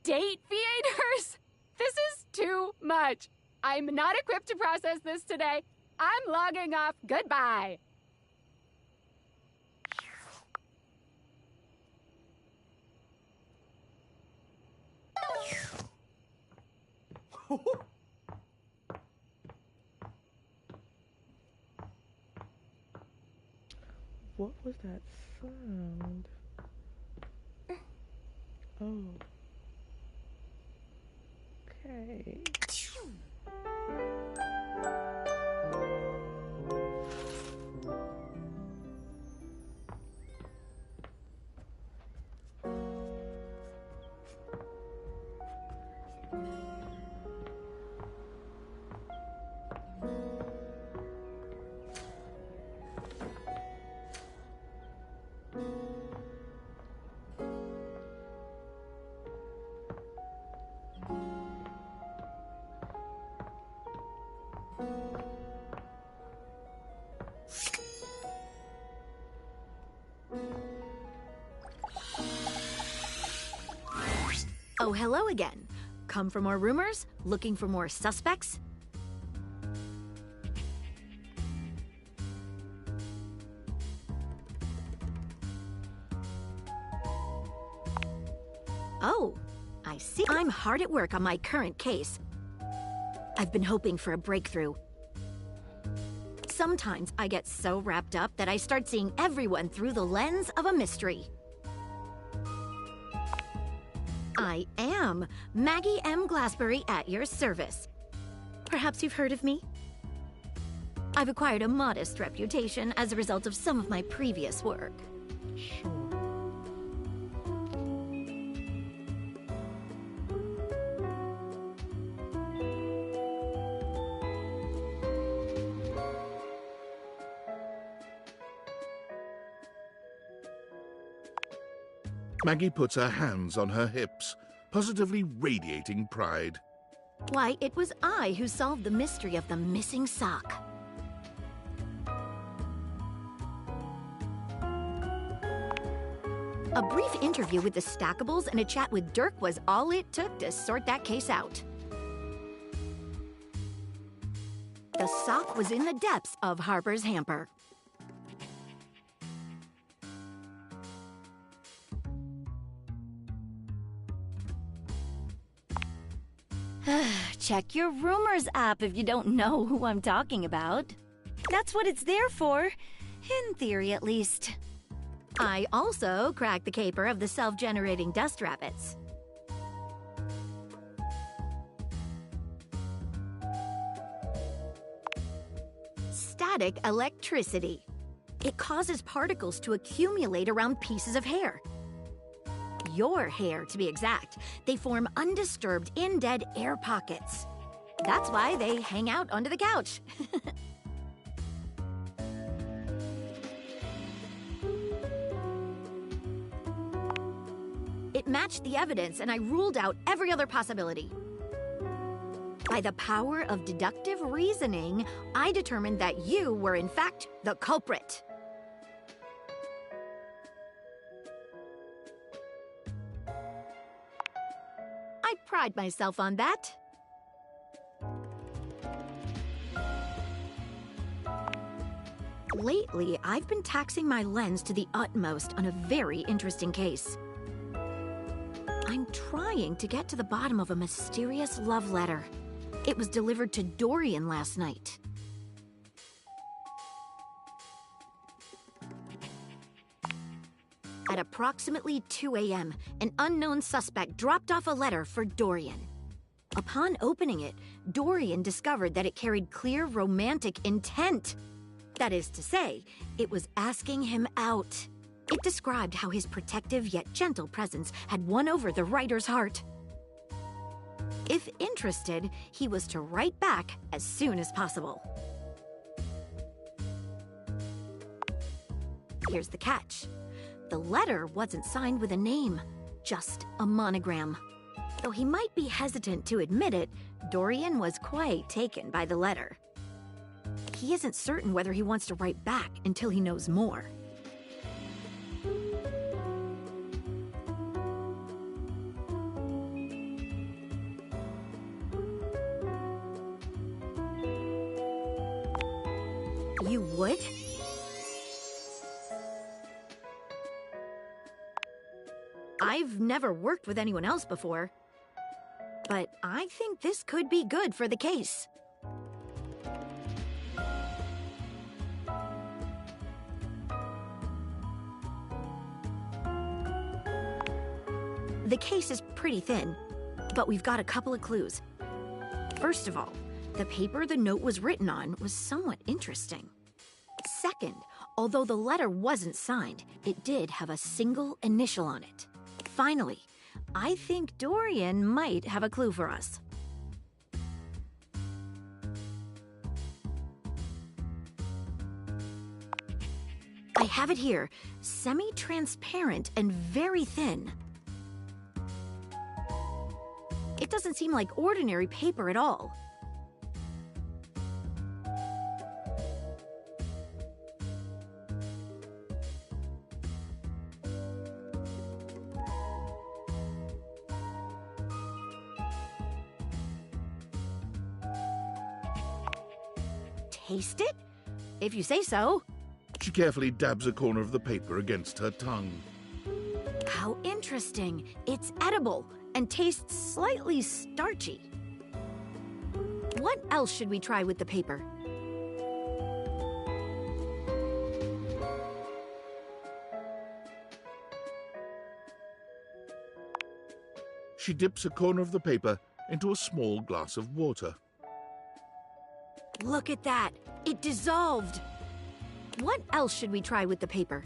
Date theaters? This is too much. I'm not equipped to process this today. I'm logging off. Goodbye. What was that sound? Oh. Okay. Oh, hello again. Come for more rumors? Looking for more suspects? Oh, I see. I'm hard at work on my current case. I've been hoping for a breakthrough. Sometimes I get so wrapped up that I start seeing everyone through the lens of a mystery. I am Maggie M. Glassbury at your service. Perhaps you've heard of me? I've acquired a modest reputation as a result of some of my previous work. Maggie puts her hands on her hips, positively radiating pride. Why, it was I who solved the mystery of the missing sock. A brief interview with the Stackables and a chat with Dirk was all it took to sort that case out. The sock was in the depths of Harper's hamper. Check your rumors app if you don't know who I'm talking about. That's what it's there for. In theory, at least. I also cracked the caper of the self-generating dust rabbits. Static electricity. It causes particles to accumulate around pieces of hair. Your hair, to be exact. They form undisturbed, in-dead air pockets. That's why they hang out under the couch. It matched the evidence, and I ruled out every other possibility. By the power of deductive reasoning, I determined that you were in fact the culprit. I pride myself on that. Lately, I've been taxing my lens to the utmost on a very interesting case. I'm trying to get to the bottom of a mysterious love letter. It was delivered to Dorian last night. At approximately 2 a.m., an unknown suspect dropped off a letter for Dorian. Upon opening it, Dorian discovered that it carried clear romantic intent. That is to say, it was asking him out. It described how his protective yet gentle presence had won over the writer's heart. If interested, he was to write back as soon as possible. Here's the catch. The letter wasn't signed with a name, just a monogram. Though he might be hesitant to admit it, Dorian was quite taken by the letter. He isn't certain whether he wants to write back until he knows more. You would? I've never worked with anyone else before, but I think this could be good for the case. The case is pretty thin, but we've got a couple of clues. First of all, the paper the note was written on was somewhat interesting. Second, although the letter wasn't signed, it did have a single initial on it. Finally, I think Dorian might have a clue for us. I have it here, semi-transparent and very thin. It doesn't seem like ordinary paper at all. Taste it? If you say so. She carefully dabs a corner of the paper against her tongue. How interesting. It's edible and tastes slightly starchy. What else should we try with the paper? She dips a corner of the paper into a small glass of water. Look at that! It dissolved! What else should we try with the paper?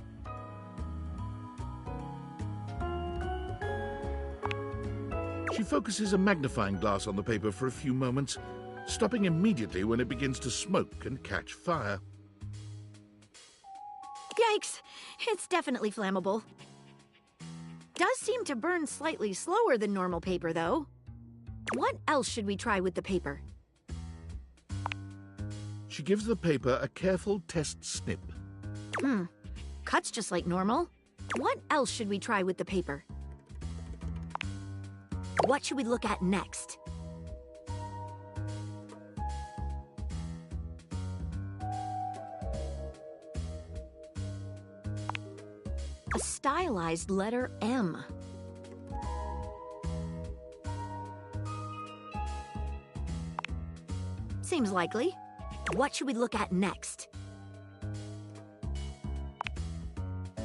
She focuses a magnifying glass on the paper for a few moments, stopping immediately when it begins to smoke and catch fire. Yikes! It's definitely flammable. Does seem to burn slightly slower than normal paper, though. What else should we try with the paper? She gives the paper a careful test snip. Cuts just like normal. What else should we try with the paper? What should we look at next? A stylized letter M. Seems likely. What should we look at next?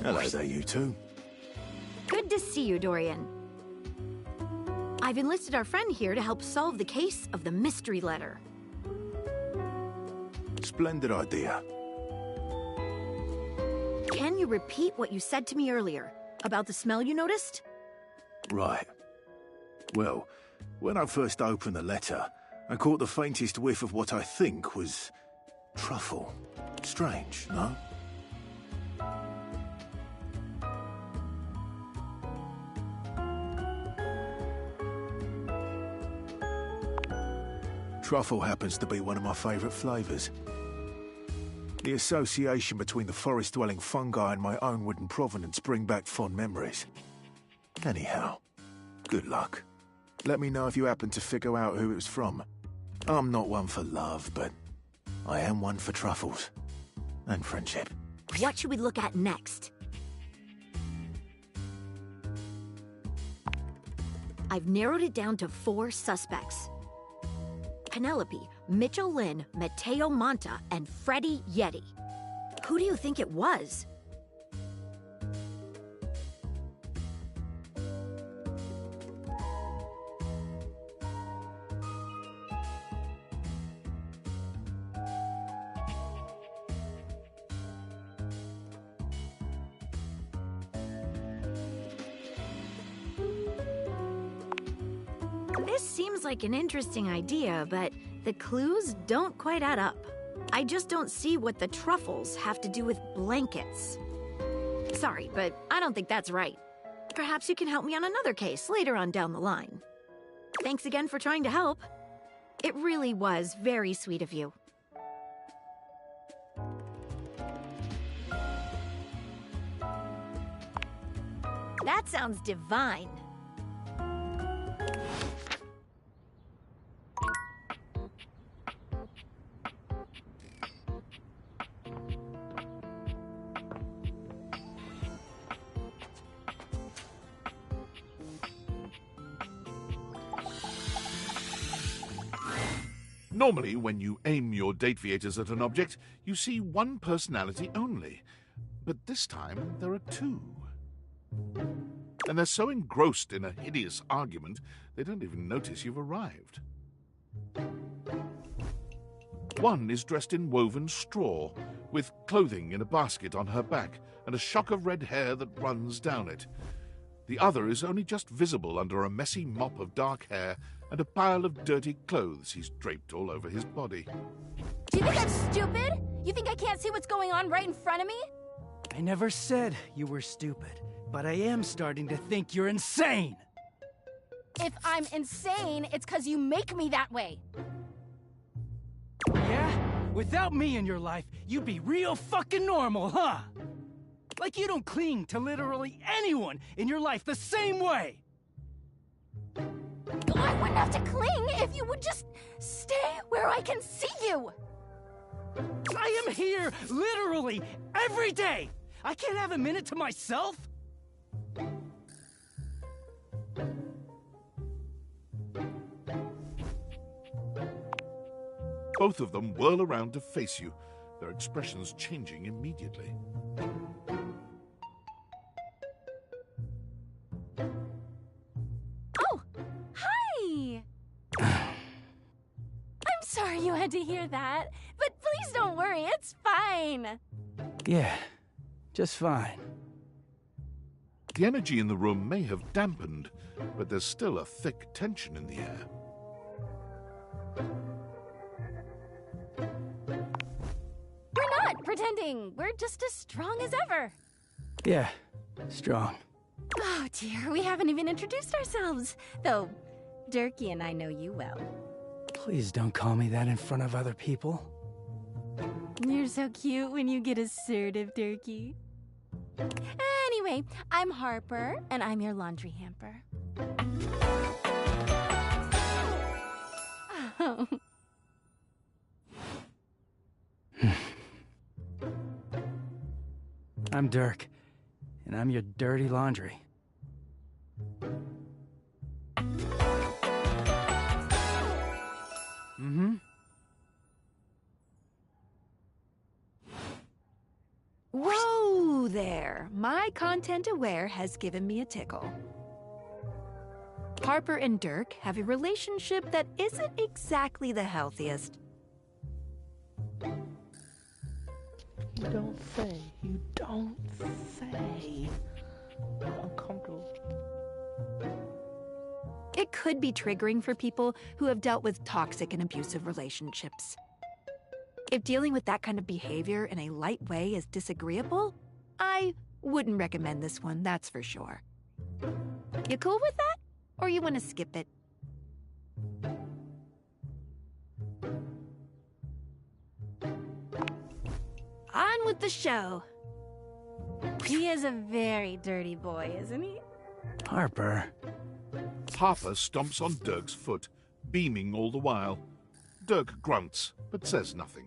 Hello there, you two. Good to see you, Dorian. I've enlisted our friend here to help solve the case of the mystery letter. Splendid idea. Can you repeat what you said to me earlier about the smell you noticed? Right. Well, when I first opened the letter, I caught the faintest whiff of what I think was truffle. Strange, no? Truffle happens to be one of my favourite flavours. The association between the forest-dwelling fungi and my own wooden provenance bring back fond memories. Anyhow, good luck. Let me know if you happen to figure out who it was from. I'm not one for love, but I am one for truffles. And friendship. What should we look at next? I've narrowed it down to 4 suspects. Penelope, Mitchell Lynn, Mateo Monta, and Freddie Yeti. Who do you think it was? This seems like an interesting idea, but the clues don't quite add up. I just don't see what the truffles have to do with blankets. Sorry, but I don't think that's right. Perhaps you can help me on another case later on down the line. Thanks again for trying to help. It really was very sweet of you. That sounds divine. Normally, when you aim your dateviators at an object, you see one personality only. But this time, there are 2. And they're so engrossed in a hideous argument, they don't even notice you've arrived. One is dressed in woven straw, with clothing in a basket on her back, and a shock of red hair that runs down it. The other is only just visible under a messy mop of dark hair and a pile of dirty clothes he's draped all over his body. Do you think I'm stupid? You think I can't see what's going on right in front of me? I never said you were stupid, but I am starting to think you're insane! If I'm insane, it's because you make me that way. Yeah? Without me in your life, you'd be real fucking normal, huh? Like you don't cling to literally anyone in your life the same way! I wouldn't have to cling if you would just stay where I can see you! I am here literally every day! I can't have a minute to myself? Both of them whirl around to face you, their expressions changing immediately. Oh, hi! I'm sorry you had to hear that, but please don't worry, it's fine. Yeah, just fine. The energy in the room may have dampened, but there's still a thick tension in the air. We're not pretending. We're just as strong as ever. Yeah, strong. Oh dear, we haven't even introduced ourselves. Though, Durkee and I know you well. Please don't call me that in front of other people. You're so cute when you get assertive, Durkee. Anyway, I'm Harper, and I'm your laundry hamper. Oh. I'm Dirk, and I'm your dirty laundry. Mm-hmm. Whoa, there. My content aware has given me a tickle. Harper and Dirk have a relationship that isn't exactly the healthiest. You don't say. You don't say. I'm uncomfortable. It could be triggering for people who have dealt with toxic and abusive relationships. If dealing with that kind of behavior in a light way is disagreeable, I wouldn't recommend this one, that's for sure. You cool with that? Or you want to skip it? On with the show. He is a very dirty boy, isn't he? Harper. Harper stomps on Dirk's foot, beaming all the while. Dirk grunts, but says nothing.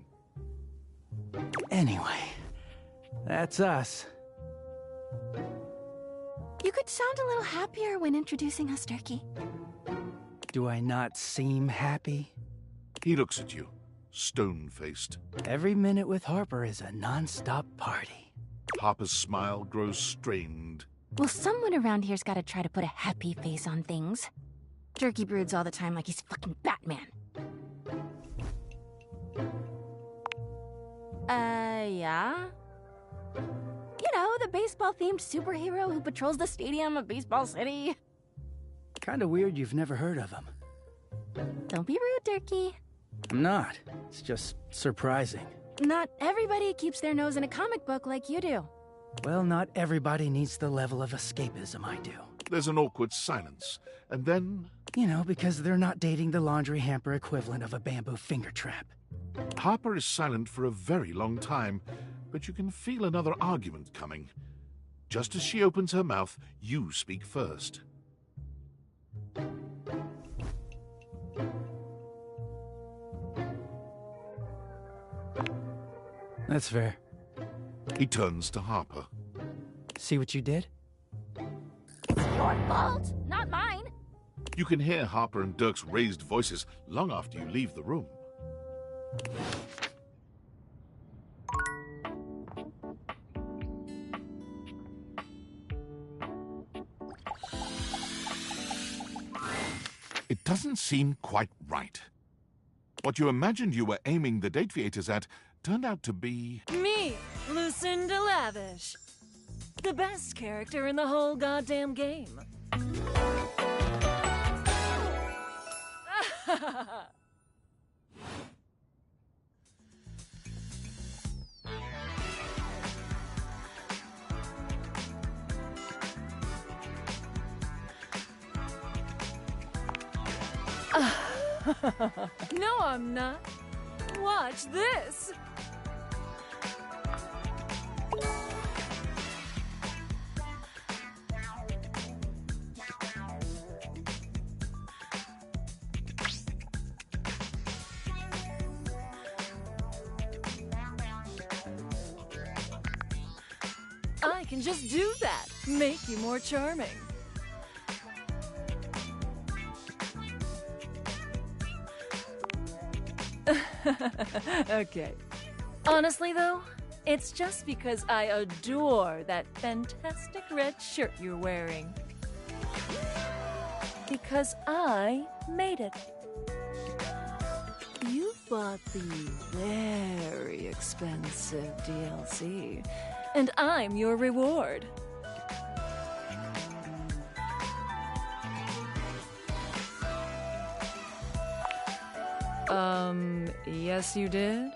Anyway, that's us. You could sound a little happier when introducing us, Turkey. Do I not seem happy? He looks at you, stone-faced. Every minute with Harper is a non-stop party. Harper's smile grows strained. Well, someone around here's gotta try to put a happy face on things. Turkey broods all the time like he's fucking Batman. Yeah? You know, the baseball-themed superhero who patrols the stadium of Baseball City. Kinda weird you've never heard of him. Don't be rude, Turkey. I'm not. It's just surprising. Not everybody keeps their nose in a comic book like you do. Well, not everybody needs the level of escapism I do. There's an awkward silence, and then... You know, because they're not dating the laundry hamper equivalent of a bamboo finger trap. Harper is silent for a very long time, but you can feel another argument coming. Just as she opens her mouth, you speak first. That's fair. He turns to Harper. See what you did? It's your fault, not mine. You can hear Harper and Dirk's raised voices long after you leave the room. It doesn't seem quite right. What you imagined you were aiming the date theaters at turned out to be... Me, Lucinda Lavish. The best character in the whole goddamn game. No, I'm not. Watch this. I can just do that. Make you more charming. Okay. Honestly, though, it's just because I adore that fantastic red shirt you're wearing. Because I made it. You bought the very expensive DLC, and I'm your reward. Yes, you did?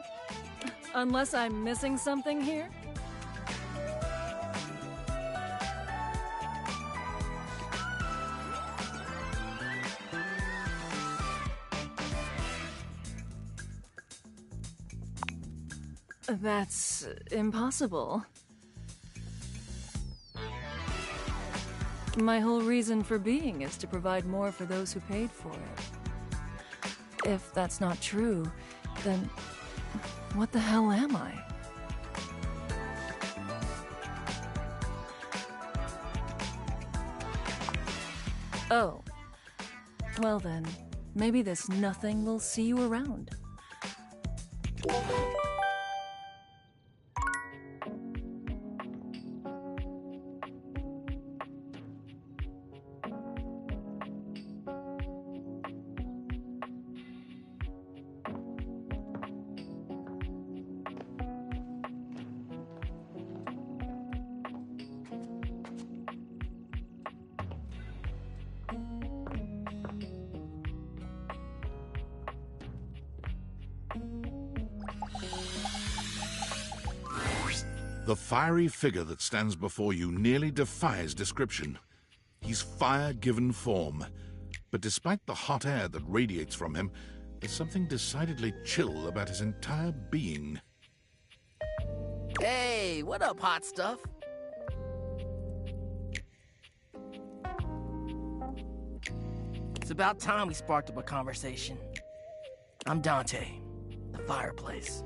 Unless I'm missing something here? That's impossible. My whole reason for being is to provide more for those who paid for it. If that's not true, then what the hell am I? Oh. Well then, maybe this nothing will see you around. The fiery figure that stands before you nearly defies description. He's fire given form. But despite the hot air that radiates from him, there's something decidedly chill about his entire being. Hey, what up, hot stuff? It's about time we sparked up a conversation. I'm Dante, the fireplace.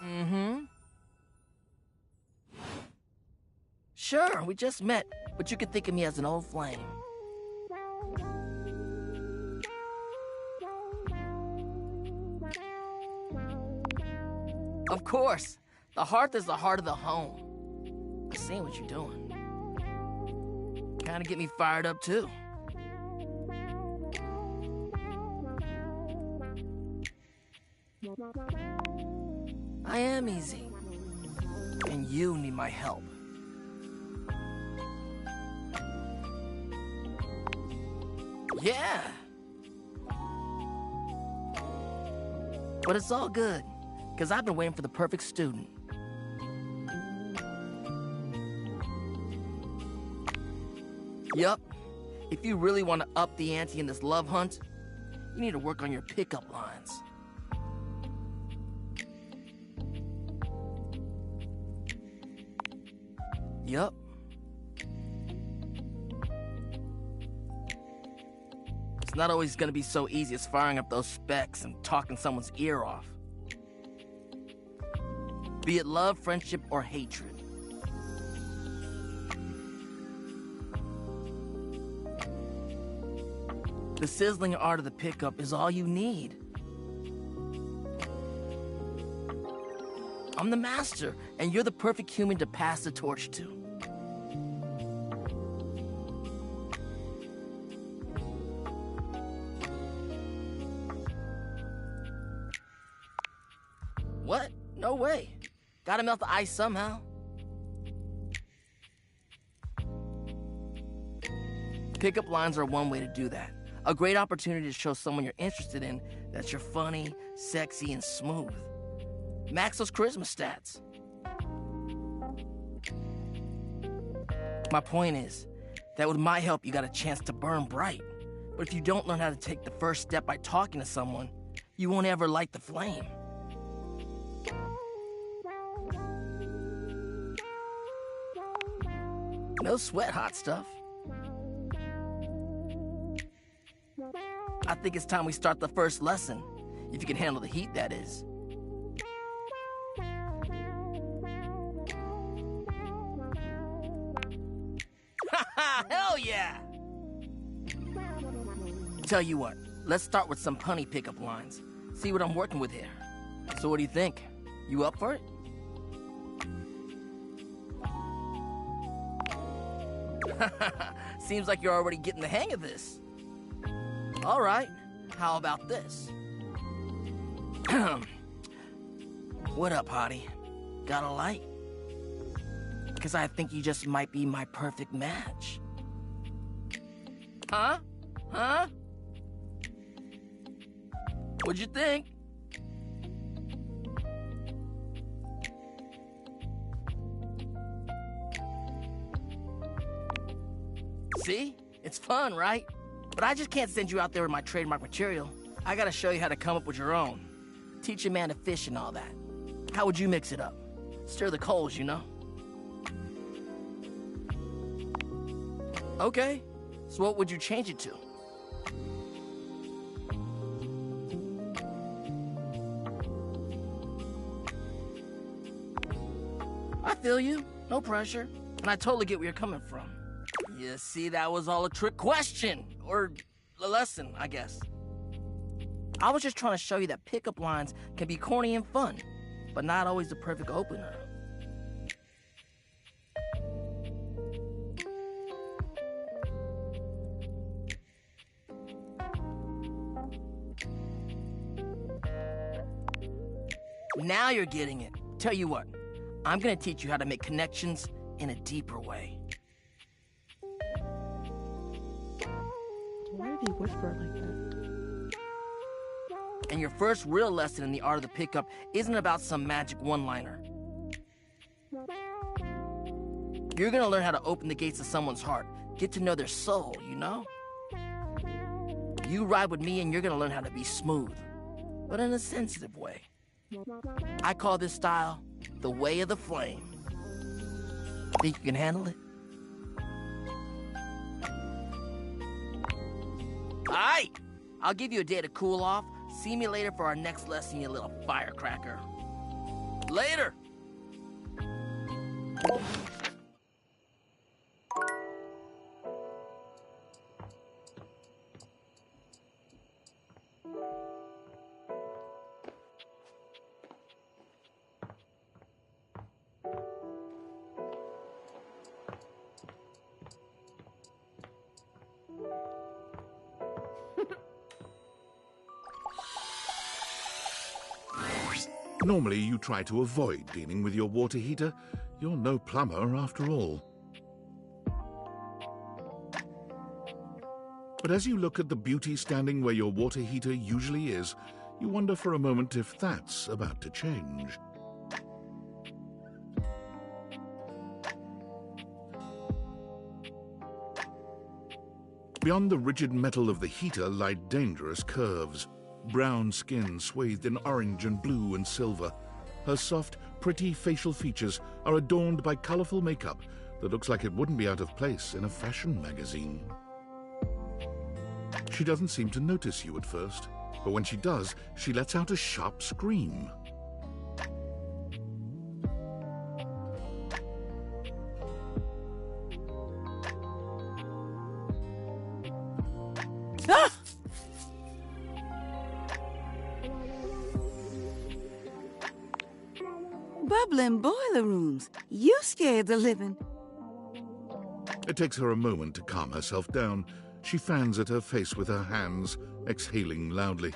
Mm-hmm. Sure, we just met, but you can think of me as an old flame. Of course, the hearth is the heart of the home. I see what you're doing. Kinda get me fired up too. I am easy, and you need my help. Yeah! But it's all good, because I've been waiting for the perfect student. Yup. If you really want to up the ante in this love hunt, you need to work on your pickup lines. Yup. It's not always gonna be so easy as firing up those specs and talking someone's ear off. Be it love, friendship, or hatred. The sizzling art of the pickup is all you need. I'm the master, and you're the perfect human to pass the torch to. What? No way. Gotta melt the ice somehow. Pickup lines are one way to do that. A great opportunity to show someone you're interested in that you're funny, sexy, and smooth. Max those charisma stats. My point is that with my help, you got a chance to burn bright. But if you don't learn how to take the first step by talking to someone, you won't ever light the flame. No sweat, hot stuff. I think it's time we start the first lesson. If you can handle the heat, that is. Hell yeah! Tell you what, let's start with some punny pickup lines. See what I'm working with here. So what do you think? You up for it? Seems like you're already getting the hang of this. All right, how about this? What up, hottie? Got a light? Because I think you just might be my perfect match. Huh? Huh? What'd you think? See? It's fun, right? But I just can't send you out there with my trademark material. I gotta show you how to come up with your own. Teach a man to fish and all that. How would you mix it up? Stir the coals, you know? Okay, so what would you change it to? I feel you, no pressure, and I totally get where you're coming from. You see, that was all a trick question, or a lesson, I guess. I was just trying to show you that pickup lines can be corny and fun, but not always the perfect opener. Now you're getting it. Tell you what, I'm gonna teach you how to make connections in a deeper way. Why did he whisper like that? And your first real lesson in the art of the pickup isn't about some magic one-liner. You're gonna learn how to open the gates of someone's heart, get to know their soul, you know? You ride with me and you're gonna learn how to be smooth, but in a sensitive way. I call this style the way of the flame. Think you can handle it? Alright! I'll give you a day to cool off. See me later for our next lesson, you little firecracker. Later! Normally, you try to avoid dealing with your water heater. You're no plumber after all. But as you look at the beauty standing where your water heater usually is, you wonder for a moment if that's about to change. Beyond the rigid metal of the heater lie dangerous curves. Brown skin swathed in orange and blue and silver. Her soft, pretty facial features are adorned by colorful makeup that looks like it wouldn't be out of place in a fashion magazine. She doesn't seem to notice you at first, but when she does, she lets out a sharp scream. Ah! Bubbling boiler rooms. You scared the living. It takes her a moment to calm herself down. She fans at her face with her hands, exhaling loudly.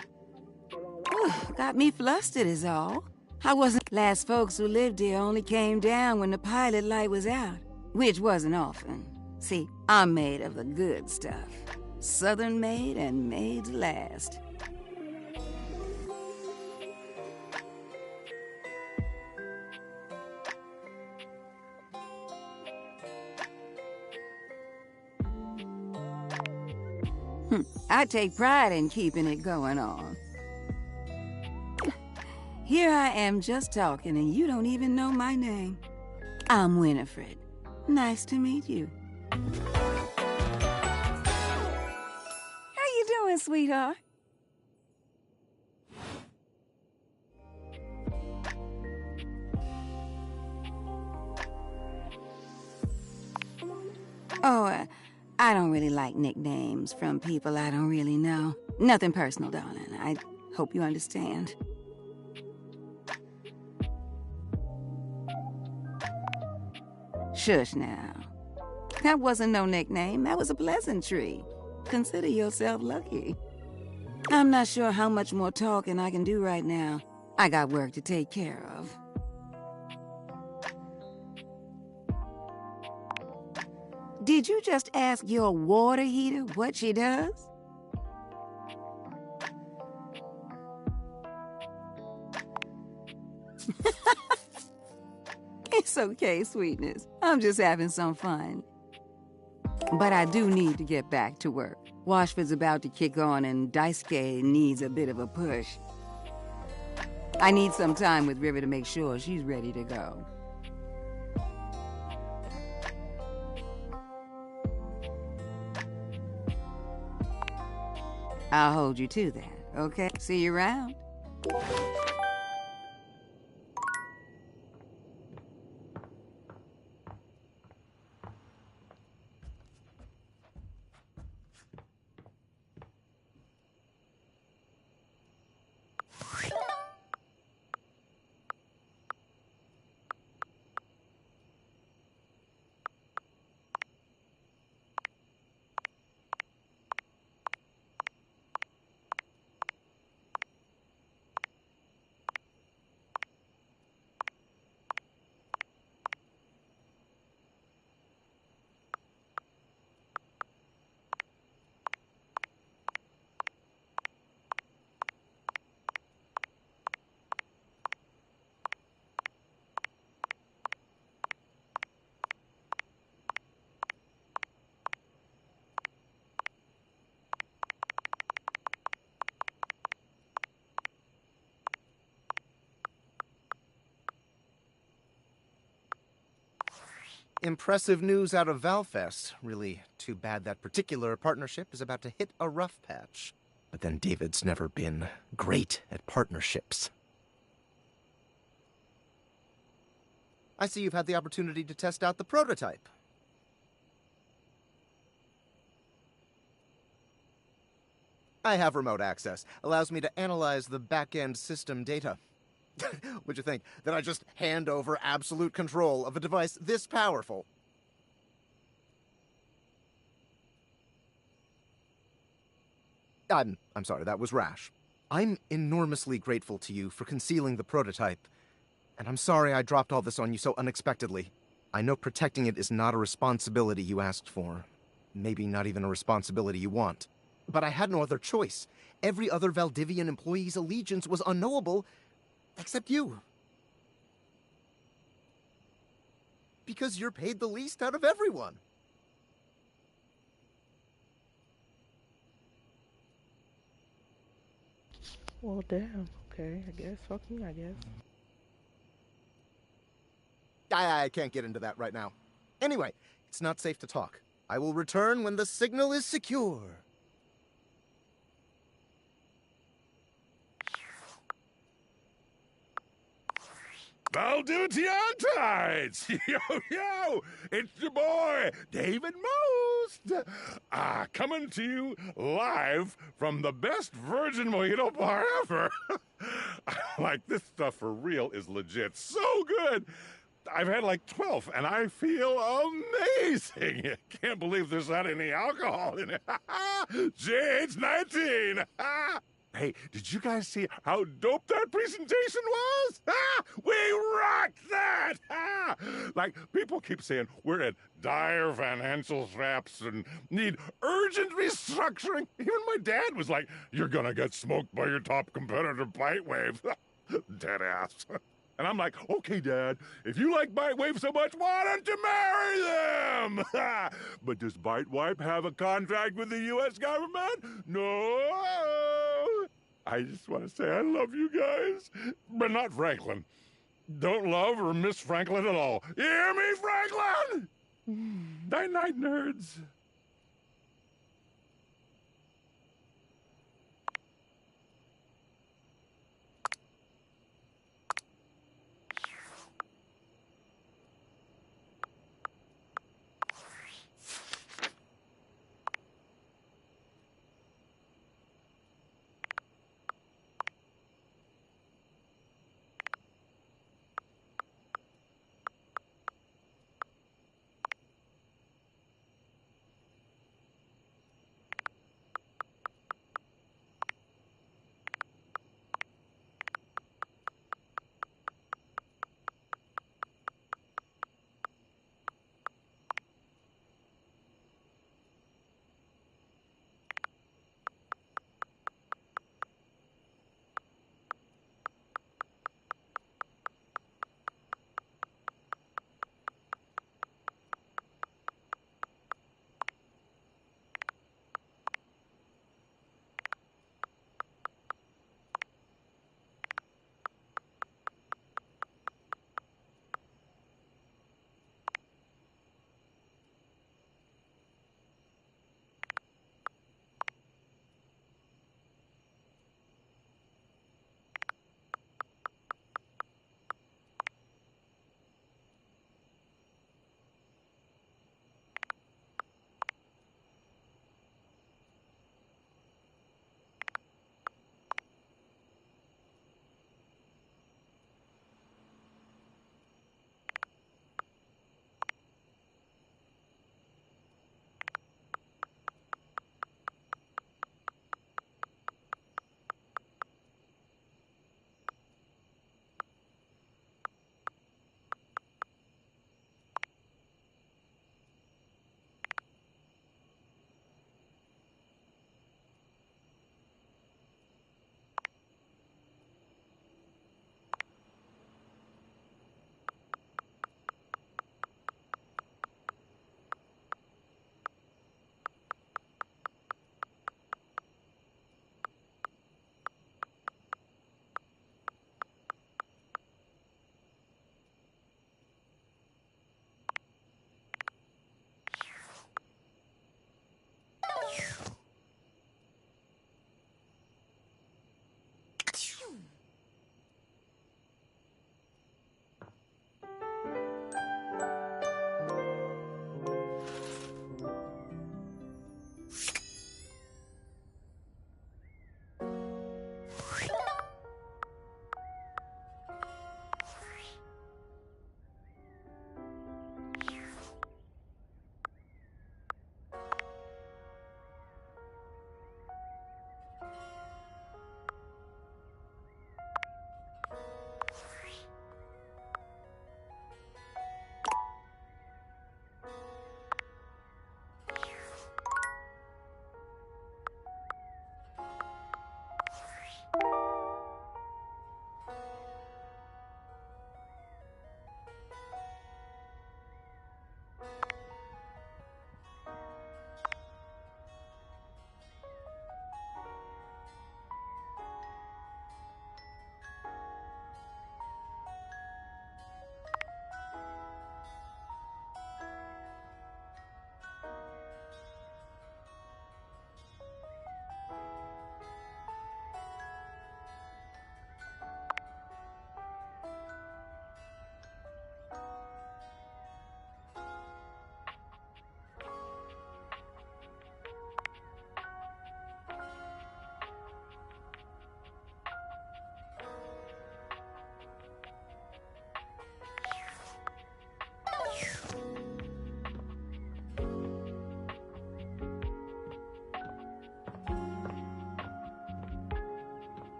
Got me flustered is all. I wasn't. Last folks who lived here only came down when the pilot light was out, which wasn't often. See, I'm made of the good stuff. Southern made and made to last. I take pride in keeping it going on. Here I am just talking and you don't even know my name. I'm Winifred. Nice to meet you. How you doing, sweetheart? Oh, I don't really like nicknames from people I don't really know. Nothing personal, darling. I hope you understand. Shush now. That wasn't no nickname. That was a pleasantry. Consider yourself lucky. I'm not sure how much more talking I can do right now. I got work to take care of. Did you just ask your water heater what she does? It's okay, sweetness. I'm just having some fun. But I do need to get back to work. Washford's about to kick on and Daisuke needs a bit of a push. I need some time with River to make sure she's ready to go. I'll hold you to that, okay? See you around. Impressive news out of Valfest. Really too bad that particular partnership is about to hit a rough patch. But then David's never been great at partnerships. I see you've had the opportunity to test out the prototype. I have remote access. Allows me to analyze the back-end system data. What'd you think? That I just hand over absolute control of a device this powerful? I'm sorry, that was rash. I'm enormously grateful to you for concealing the prototype. And I'm sorry I dropped all this on you so unexpectedly. I know protecting it is not a responsibility you asked for. Maybe not even a responsibility you want. But I had no other choice. Every other Valdivian employee's allegiance was unknowable, except you. Because you're paid the least out of everyone. Well, damn. Okay, I guess. Fuck me, I guess. I can't get into that right now. Anyway, it's not safe to talk. I will return when the signal is secure. Valdivians! Yo! It's your boy, David Most! Coming to you live from the best virgin mojito bar ever. Like, this stuff for real is legit so good. I've had like 12, and I feel amazing. Can't believe there's not any alcohol in it. JH19! Hey, did you guys see how dope that presentation was? We rocked that! Like, people keep saying we're at dire financial straps and need urgent restructuring. Even my dad was like, you're gonna get smoked by your top competitor, Bitewave. Dead ass. And I'm like, okay, Dad, if you like Bitewave so much, why don't you marry them? But does Bitewave have a contract with the U.S. government? No. I just want to say I love you guys, but not Franklin. Don't love or miss Franklin at all. You hear me, Franklin? Night-night, nerds.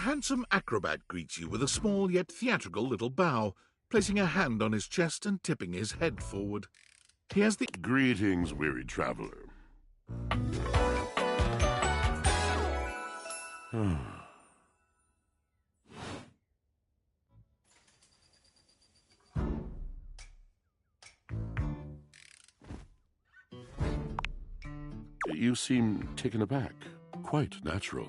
handsome acrobat greets you with a small yet theatrical little bow, placing a hand on his chest and tipping his head forward. He has the... Greetings, weary traveler. You seem taken aback. Quite natural.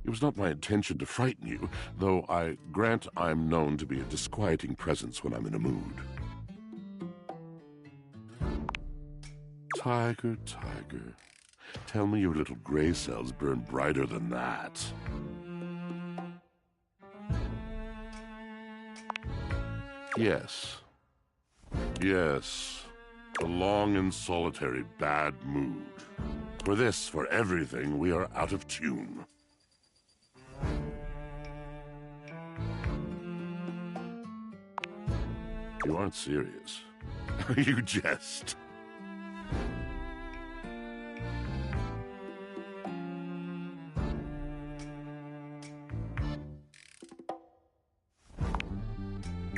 It was not my intention to frighten you, though I grant I'm known to be a disquieting presence when I'm in a mood. Tiger, tiger, tell me your little gray cells burn brighter than that. Yes. Yes. The long and solitary bad mood. For this, for everything, we are out of tune. You aren't serious. You jest.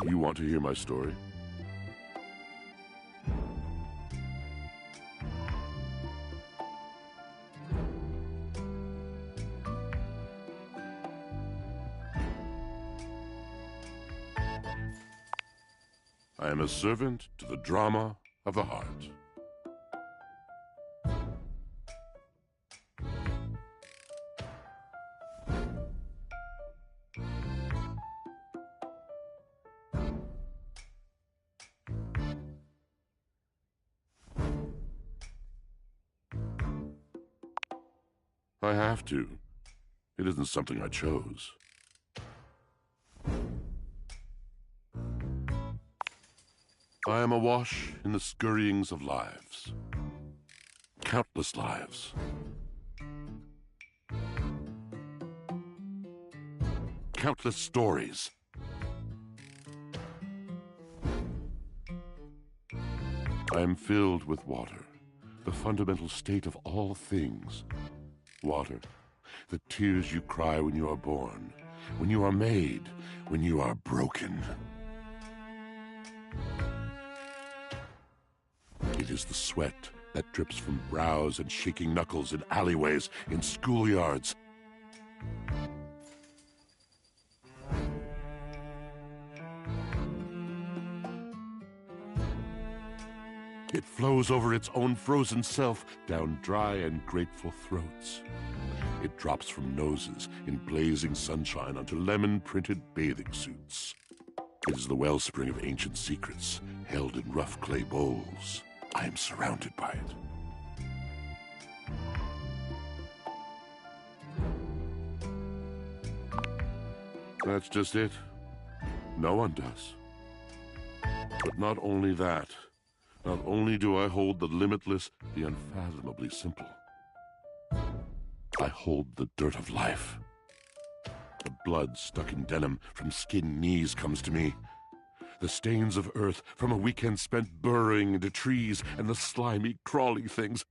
You want to hear my story? I am a servant to the drama of the heart. I have to. It isn't something I chose. I am awash in the scurryings of lives. Countless lives. Countless stories. I am filled with water, the fundamental state of all things. Water, the tears you cry when you are born, when you are made, when you are broken. It is the sweat that drips from brows and shaking knuckles in alleyways, in schoolyards. It flows over its own frozen self down dry and grateful throats. It drops from noses in blazing sunshine onto lemon-printed bathing suits. It is the wellspring of ancient secrets held in rough clay bowls. I am surrounded by it. That's just it. No one does. But not only that. Not only do I hold the limitless, the unfathomably simple. I hold the dirt of life. The blood stuck in denim from skinned knees comes to me. The stains of earth from a weekend spent burrowing into trees and the slimy, crawly things.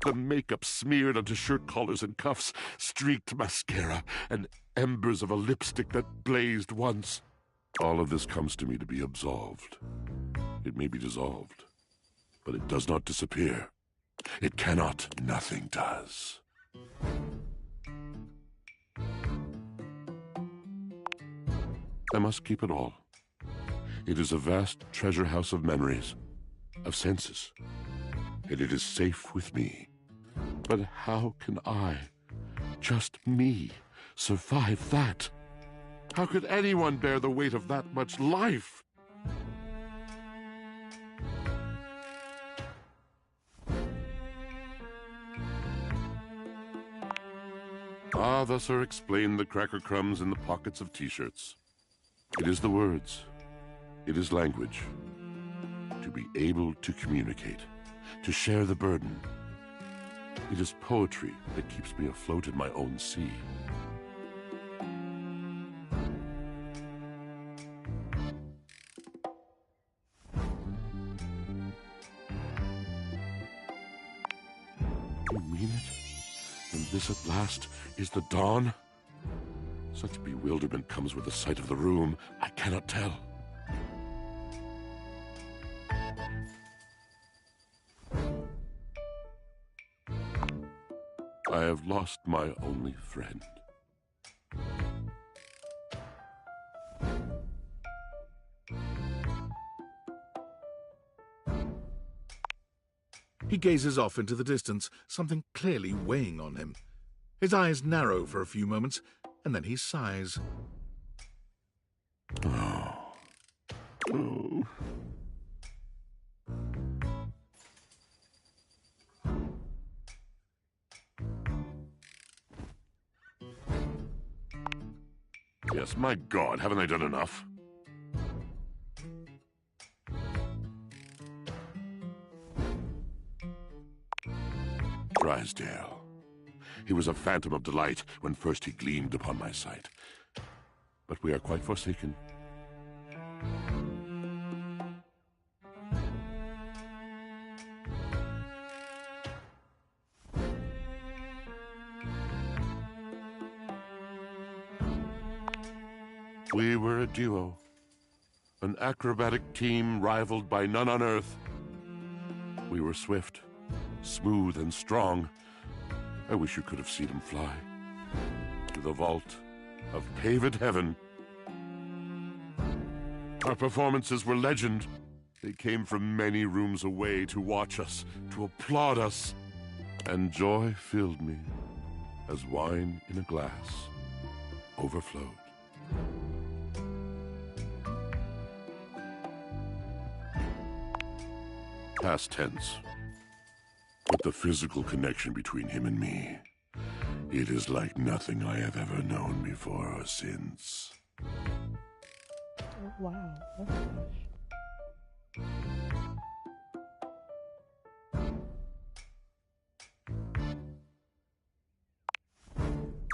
The makeup smeared onto shirt collars and cuffs, streaked mascara, and embers of a lipstick that blazed once. All of this comes to me to be absolved. It may be dissolved, but it does not disappear. It cannot. Nothing does. I must keep it all. It is a vast treasure house of memories, of senses, and it is safe with me. But how can I, just me, survive that? How could anyone bear the weight of that much life? Ah, thus are explained the cracker crumbs in the pockets of t-shirts. It is the words. It is language. To be able to communicate. To share the burden. It is poetry that keeps me afloat in my own sea. You mean it? And this at last is the dawn? Such bewilderment comes with the sight of the room, I cannot tell. I have lost my only friend. He gazes off into the distance, something clearly weighing on him. His eyes narrow for a few moments, and then he sighs. Oh. Oh. Yes, my God, haven't I done enough? Drysdale. He was a phantom of delight when first he gleamed upon my sight. But we are quite forsaken. We were a duo. An acrobatic team rivaled by none on Earth. We were swift, smooth, and strong. I wish you could have seen him fly. To the vault of paved heaven. Our performances were legend. They came from many rooms away to watch us, to applaud us. And joy filled me as wine in a glass overflowed. Past tense. But the physical connection between him and me, it is like nothing I have ever known before or since. Oh, wow. Oh my gosh.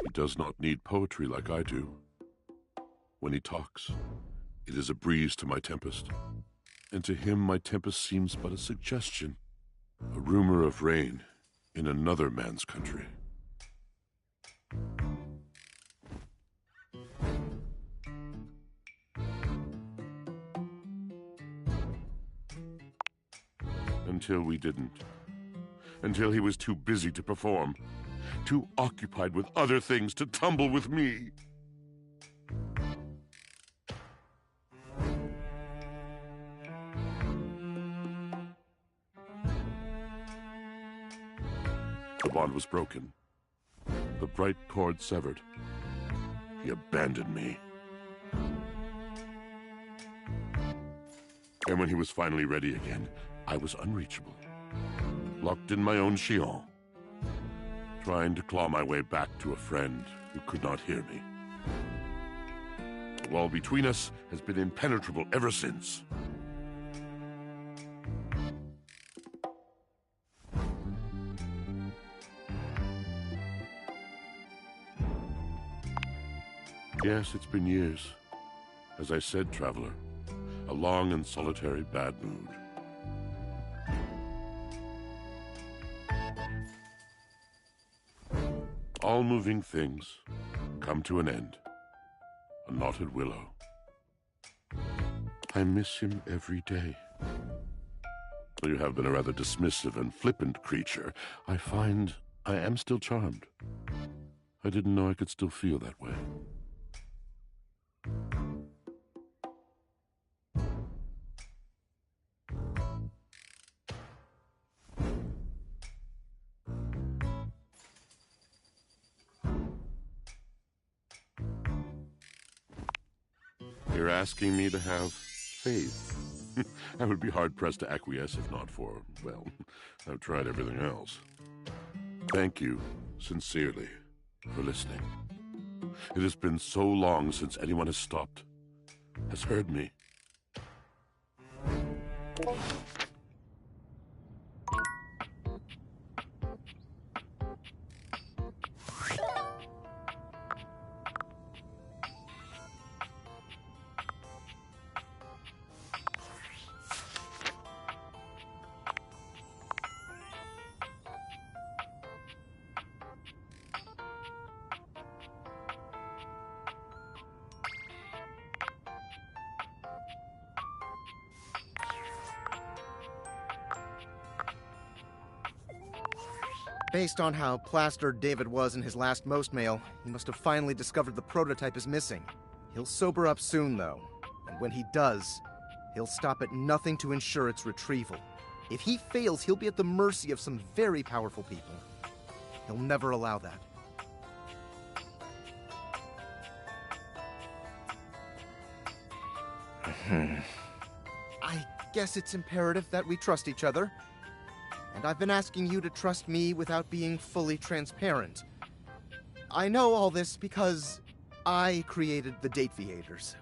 He does not need poetry like I do. When he talks, it is a breeze to my tempest. And to him my tempest seems but a suggestion, a rumor of rain in another man's country. Until we didn't. Until he was too busy to perform, too occupied with other things to tumble with me. The bond was broken. The bright cord severed. He abandoned me. And when he was finally ready again, I was unreachable. Locked in my own chignon. Trying to claw my way back to a friend who could not hear me. The wall between us has been impenetrable ever since. Yes, it's been years. As I said, traveler, a long and solitary bad mood. All moving things come to an end. A knotted willow. I miss him every day. Though you have been a rather dismissive and flippant creature, I find I am still charmed. I didn't know I could still feel that way. You're asking me to have faith. I would be hard-pressed to acquiesce if not for, well, I've tried everything else. Thank you, sincerely, for listening. It has been so long since anyone has stopped, has heard me. Based on how plastered David was in his last most mail, he must have finally discovered the prototype is missing. He'll sober up soon, though. And when he does, he'll stop at nothing to ensure its retrieval. If he fails, he'll be at the mercy of some very powerful people. He'll never allow that. I guess it's imperative that we trust each other. And I've been asking you to trust me without being fully transparent. I know all this because I created the Dateviators.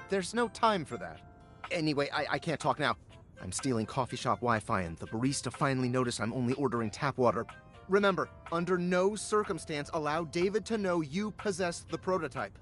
There's no time for that. Anyway, I can't talk now. I'm stealing coffee shop Wi-Fi and the barista finally noticed I'm only ordering tap water. Remember, under no circumstance allow David to know you possess the prototype.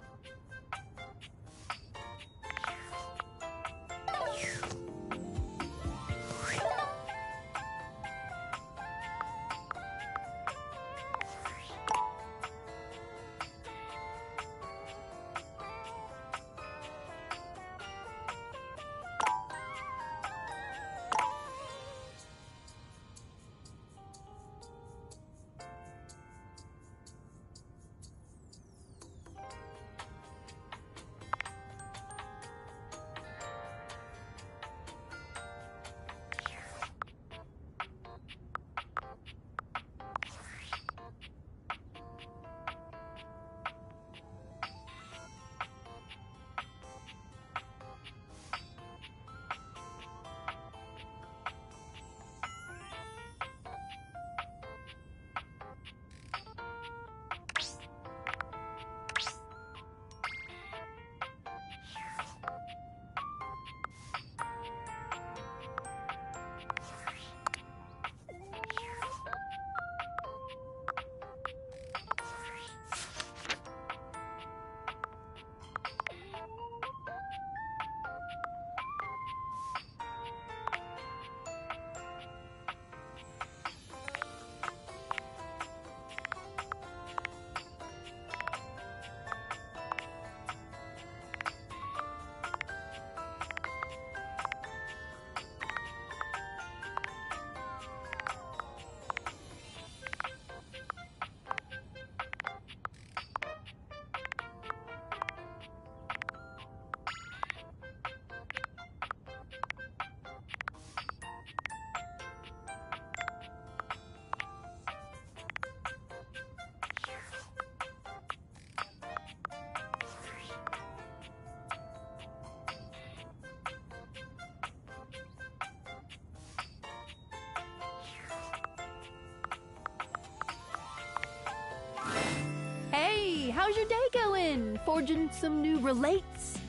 Hey, how's your day going? Forging some new relates?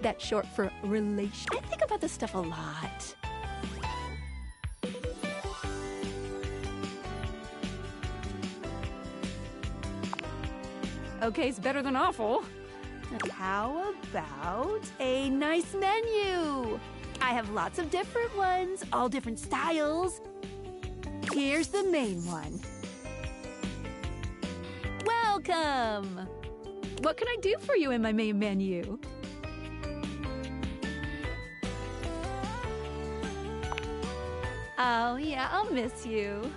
That's short for relation. I think about this stuff a lot. Okay, it's better than awful. How about a nice menu? I have lots of different ones, all different styles. Here's the main one. Welcome! What can I do for you in my main menu? Oh, yeah, I'll miss you.